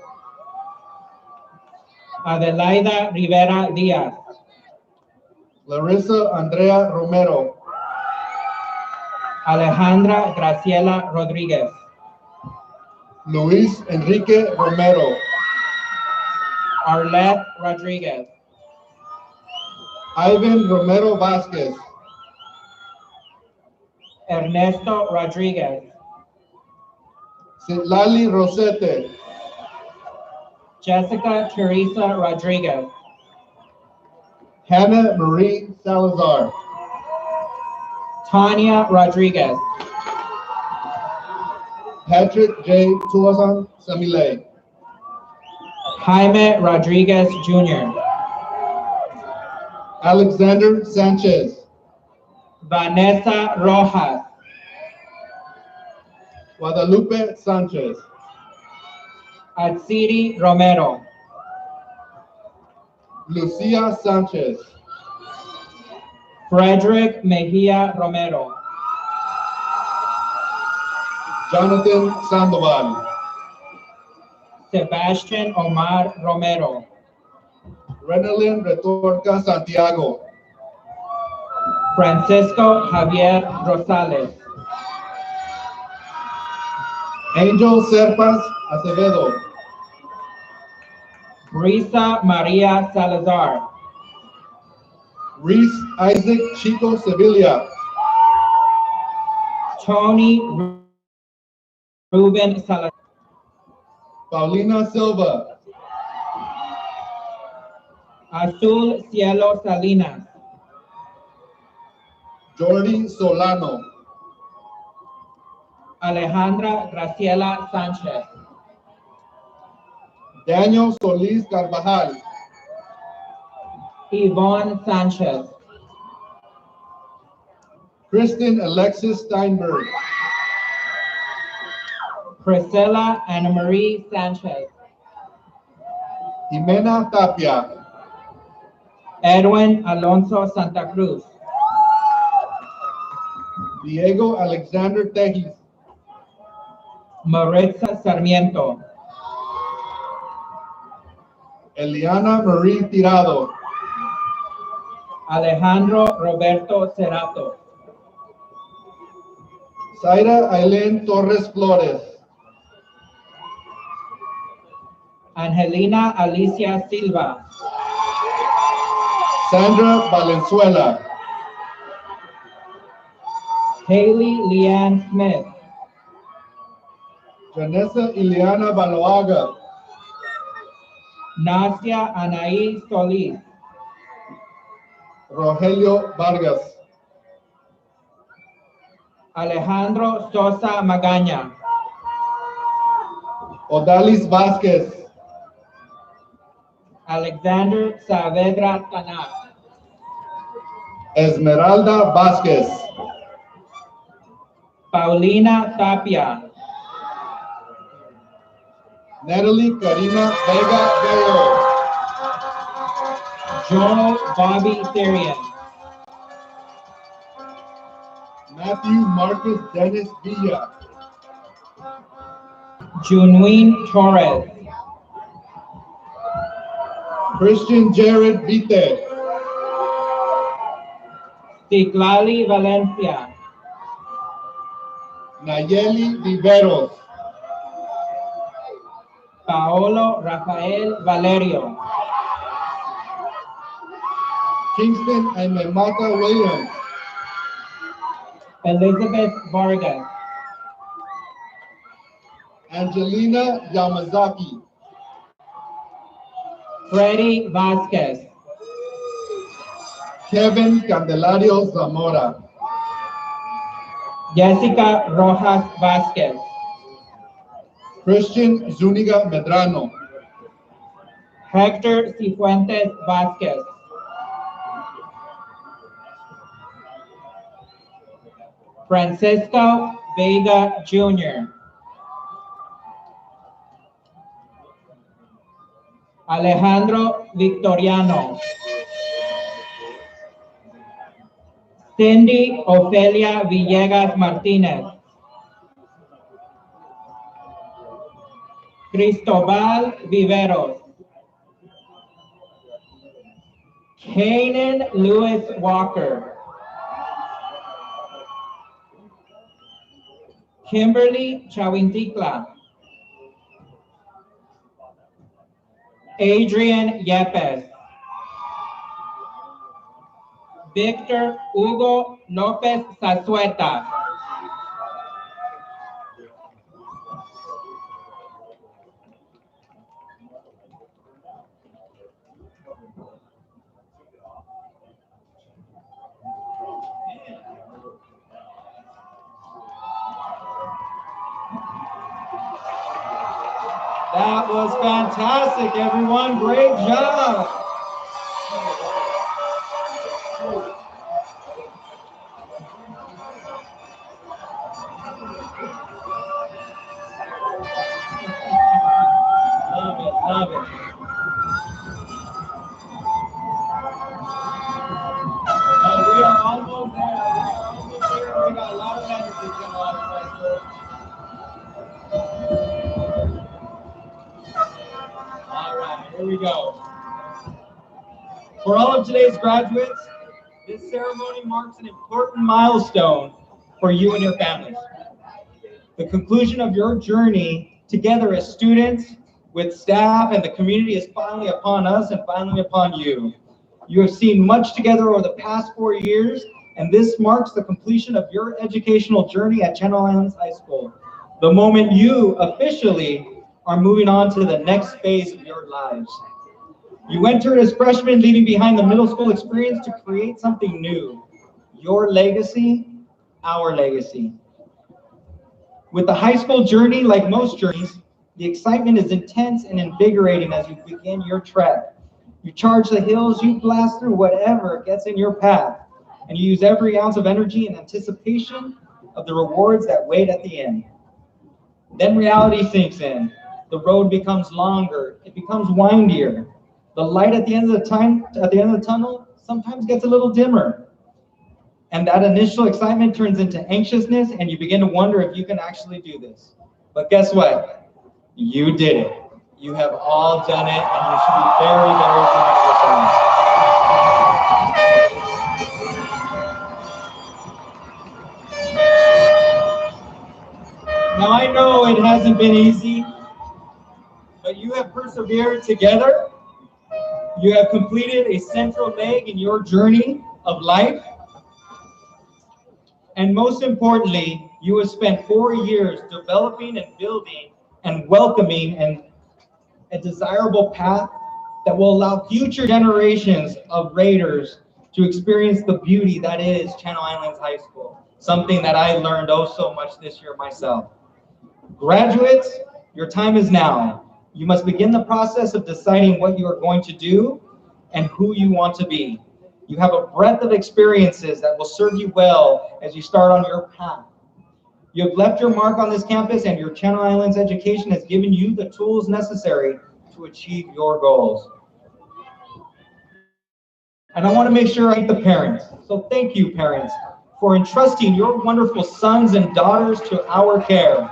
Adelaida Rivera Díaz. Larissa Andrea Romero. Alejandra Graciela Rodríguez. Luis Enrique Romero. Arlette Rodríguez. Ivan Romero Vázquez. Ernesto Rodríguez. Citlali Rosete. Jessica Teresa Rodríguez. Hannah Marie Salazar. Tania Rodríguez. Patrick J. Tuazan Samile. Jaime Rodríguez Jr. Alexander Sanchez. Vanessa Rojas. Guadalupe Sanchez. Atsiri Romero. Lucia Sanchez. Frederick Mejia Romero. Jonathan Sandoval. Sebastian Omar Romero. Renalyn Retorca Santiago. Francisco Javier Rosales. Angel Serpas Acevedo. Brisa Maria Salazar. Reese Isaac Chico Sevilla. Tony Ruben Salazar. Paulina Silva. Azul Cielo Salinas. Jordi Solano. Alejandra Graciela Sánchez. Daniel Solis Carvajal. Yvonne Sanchez. Kristen Alexis Steinberg. Priscilla Ana Marie Sanchez. Jimena Tapia. Edwin Alonso Santa Cruz. Diego Alexander Tegis. Maritza Sarmiento. Eliana Marie Tirado. Alejandro Roberto Cerato. Zaira Aileen Torres Flores. Angelina Alicia Silva. Sandra Valenzuela. Haley Leanne Smith. Janessa Ileana Baloaga. Nasia Anaí Solis. Rogelio Vargas. Alejandro Sosa Magaña, Odalis Vázquez. Alexander Saavedra Tanak, Esmeralda Vázquez. Paulina Tapia, Natalie Karina Vega Bello. Joel Bobby Therian, Matthew Marcus Dennis Villa. Junwin Torres, Christian Jared Vite. Citlali Valencia, Nayeli Viveros. Paolo Rafael Valerio, Kingston and Memata Williams. Elizabeth Vargas, Angelina Yamazaki. Freddy Vasquez, Kevin Candelario Zamora. Jessica Rojas Vasquez, Christian Zuniga Medrano. Hector Cifuentes Vasquez, Francisco Vega Jr., Alejandro Victoriano, Cindy Ofelia Villegas Martinez, Cristobal Viveros, Kanan Lewis Walker, Kimberly Chawintikla, Adrian Yepes, Victor Hugo Lopez Zazueta, That was fantastic, everyone. Great job. Love it, love it. We are almost there. We got a lot of energy coming out of high school. All right, here we go. For all of today's graduates, this ceremony marks an important milestone for you and your families. The conclusion of your journey together as students, with staff, and the community is finally upon us and finally upon you. You have seen much together over the past 4 years, and this marks the completion of your educational journey at Channel Islands High School. The moment you officially are moving on to the next phase of your lives. You entered as freshmen, leaving behind the middle school experience to create something new. Your legacy, our legacy. With the high school journey, like most journeys, the excitement is intense and invigorating as you begin your trek. You charge the hills, you blast through whatever gets in your path, and you use every ounce of energy in anticipation of the rewards that wait at the end. Then reality sinks in. The road becomes longer, it becomes windier. The light at the end of the tunnel sometimes gets a little dimmer. And that initial excitement turns into anxiousness, and you begin to wonder if you can actually do this. But guess what? You did it. You have all done it, and you should be very, very proud of yourselves. Now, I know it hasn't been easy, but you have persevered together. You have completed a central leg in your journey of life. And most importantly, you have spent 4 years developing and building and welcoming a desirable path that will allow future generations of Raiders to experience the beauty that is Channel Islands High School, something that I learned oh so much this year myself. Graduates, your time is now. You must begin the process of deciding what you are going to do and who you want to be. You have a breadth of experiences that will serve you well as you start on your path. You have left your mark on this campus, and your Channel Islands education has given you the tools necessary to achieve your goals. And I want to make sure I thank the parents. So thank you, parents, for entrusting your wonderful sons and daughters to our care,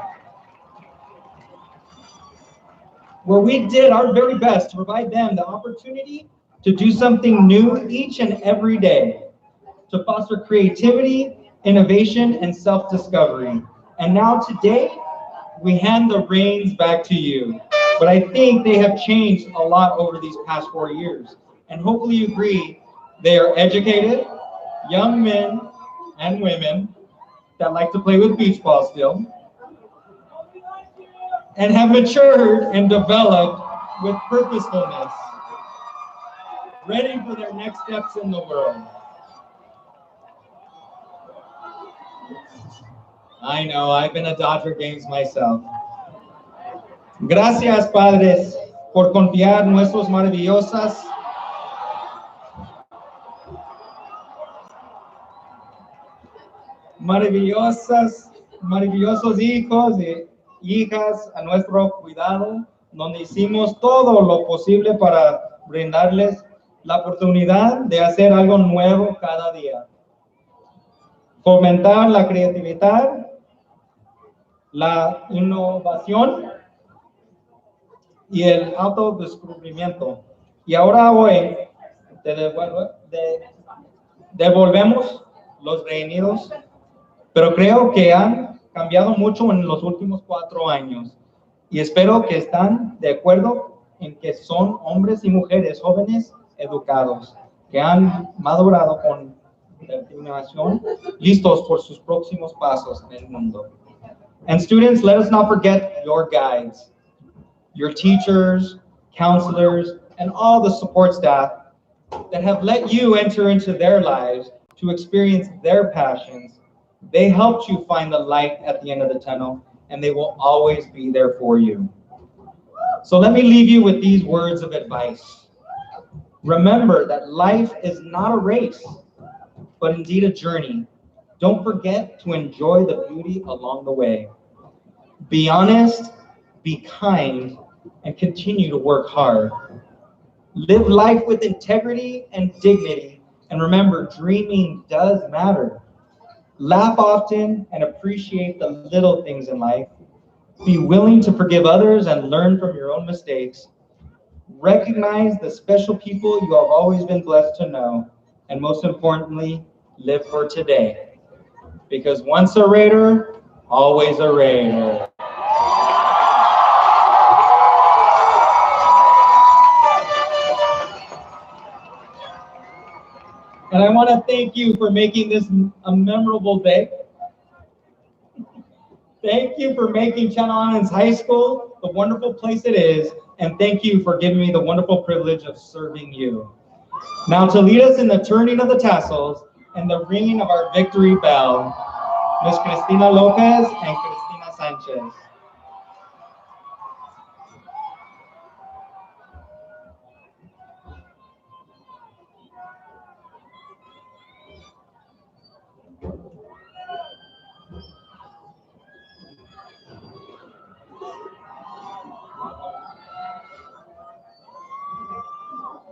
where we did our very best to provide them the opportunity to do something new each and every day, to foster creativity, innovation, and self-discovery. And now today, we hand the reins back to you. But I think they have changed a lot over these past 4 years. And hopefully you agree, they are educated, young men and women that like to play with beach balls still, and have matured and developed with purposefulness, ready for their next steps in the world. I know, I've been a Dodger games myself. Gracias, padres, por confiar nuestros maravillosos hijos y hijas a nuestro cuidado, donde hicimos todo lo posible para brindarles la oportunidad de hacer algo nuevo cada día. Fomentar la creatividad, la innovación y el autodescubrimiento. Y ahora hoy devolvemos los reunidos, pero creo que han cambiado mucho en los últimos 4 años. Y espero que están de acuerdo en que son hombres y mujeres jóvenes educados, que han madurado con determinación, listos por sus próximos pasos en el mundo. And students, let us not forget your guides, your teachers, counselors, and all the support staff that have let you enter into their lives to experience their passions. They helped you find the light at the end of the tunnel, and they will always be there for you. So let me leave you with these words of advice. Remember that life is not a race, but indeed a journey. Don't forget to enjoy the beauty along the way. Be honest, be kind, and continue to work hard. Live life with integrity and dignity, and remember, dreaming does matter. Laugh often and appreciate the little things in life. Be willing to forgive others and learn from your own mistakes. Recognize the special people you have always been blessed to know, and most importantly, live for today. Because once a Raider, always a Raider. And I want to thank you for making this a memorable day. Thank you for making Channel Islands High School the wonderful place it is, and thank you for giving me the wonderful privilege of serving you. Now, to lead us in the turning of the tassels and the ringing of our victory bell, Ms. Cristina Lopez and Cristina Sanchez.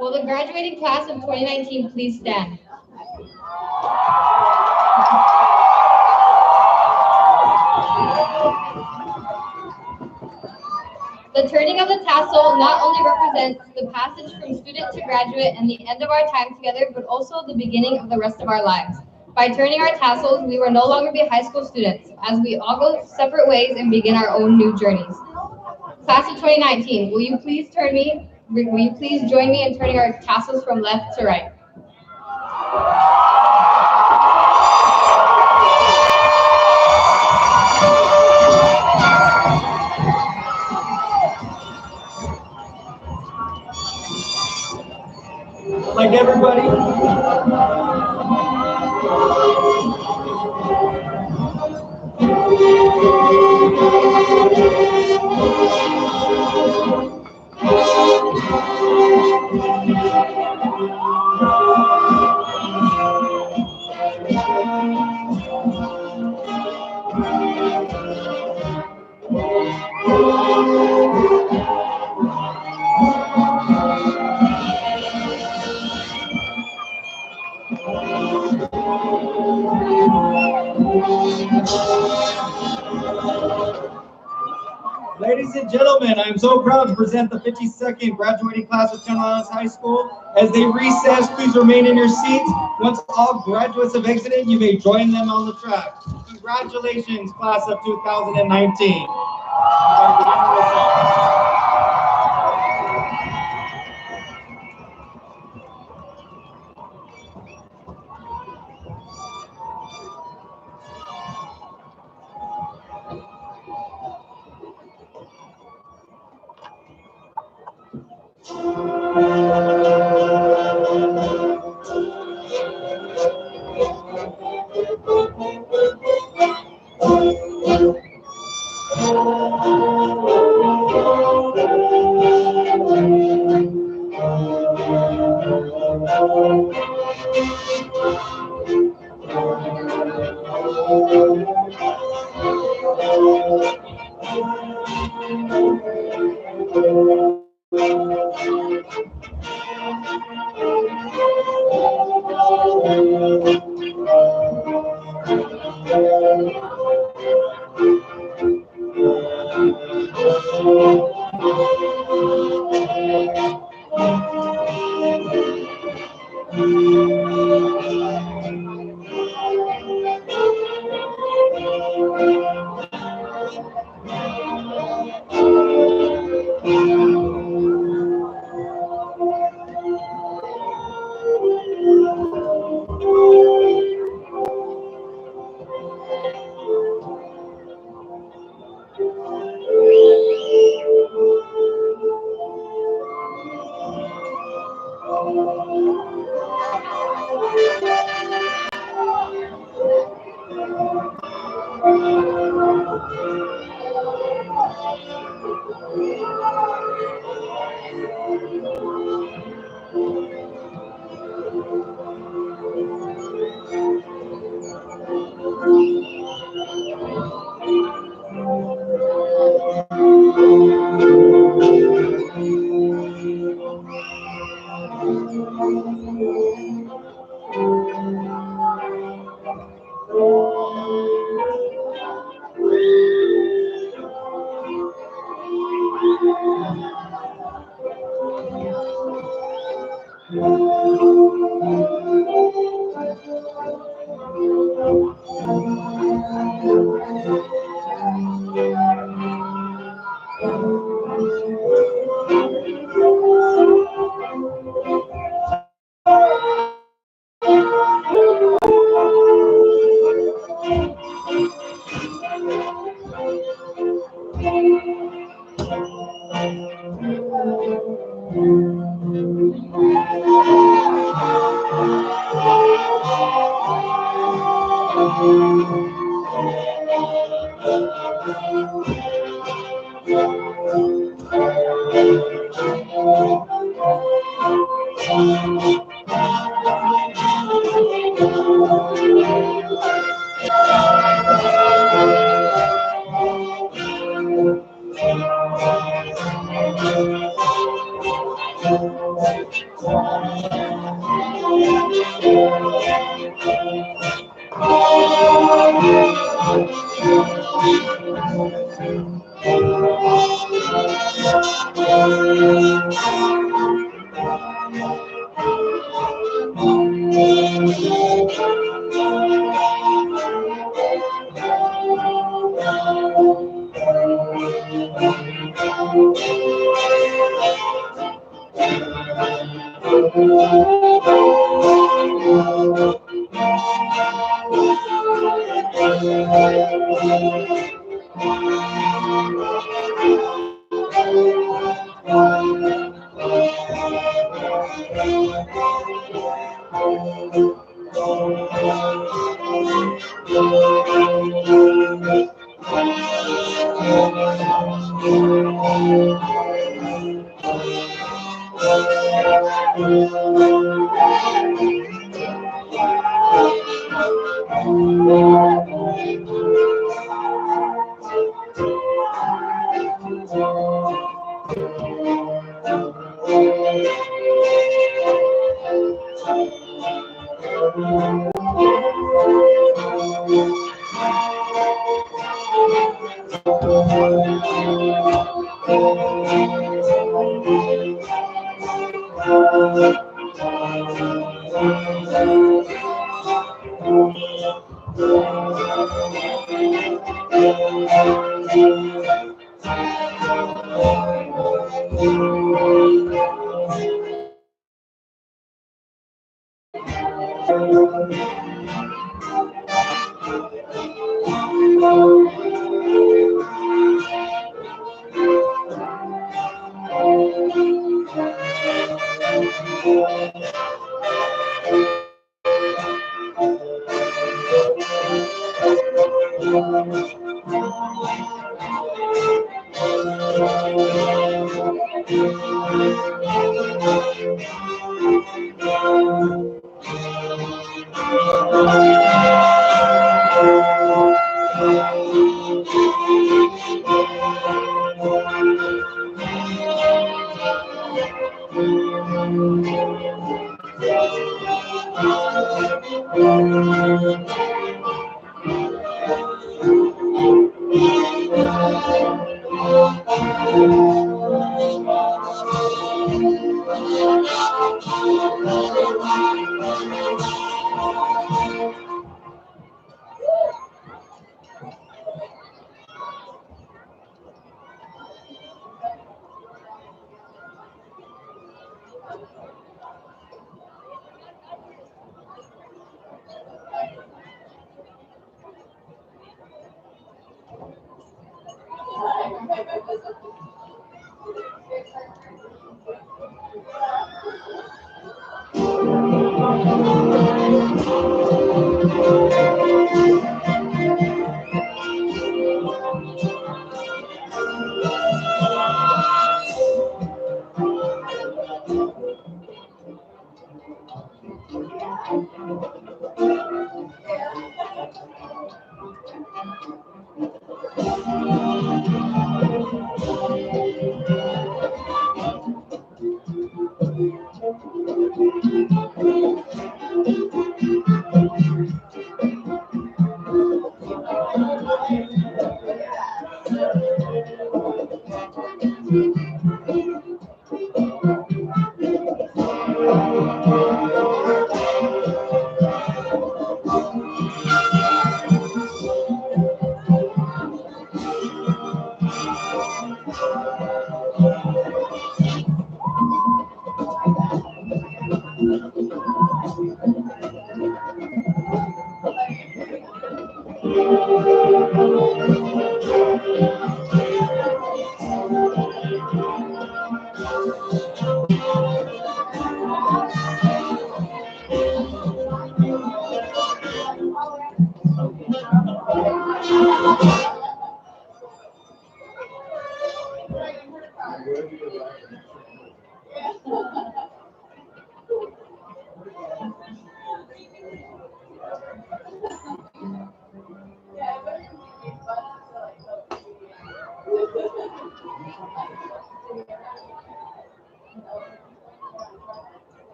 Will the graduating class of 2019 please stand? The turning of the tassel not only represents the passage from student to graduate and the end of our time together, but also the beginning of the rest of our lives. By turning our tassels, we will no longer be high school students, as we all go separate ways and begin our own new journeys. Class of 2019, will you please join me in turning our tassels from left to right? Like everybody, Ladies and gentlemen, I am so proud to present the 52nd graduating class of Channel Islands High School. As they recess, please remain in your seats. Once all graduates have exited, you may join them on the track. Congratulations, class of 2019.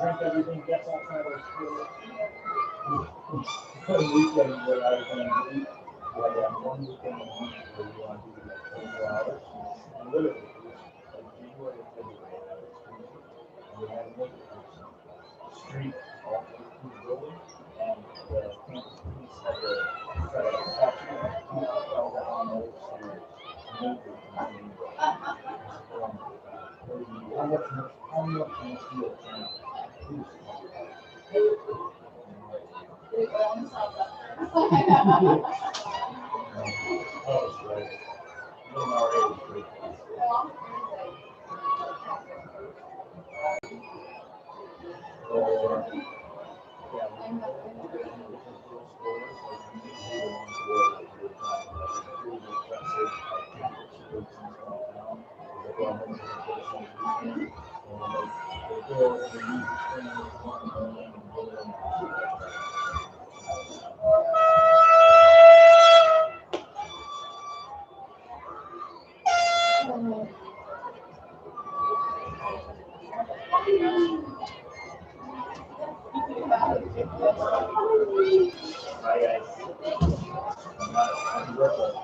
Drink everything, get all kind of shit. Weekend where I was gonna eat, like one weekend a month where you want to do like 24 hours. And literally, it was like January and February. And we had a street off the building, and the campus police had to set up a section and people fell down the stairs. How much you Bye, guys.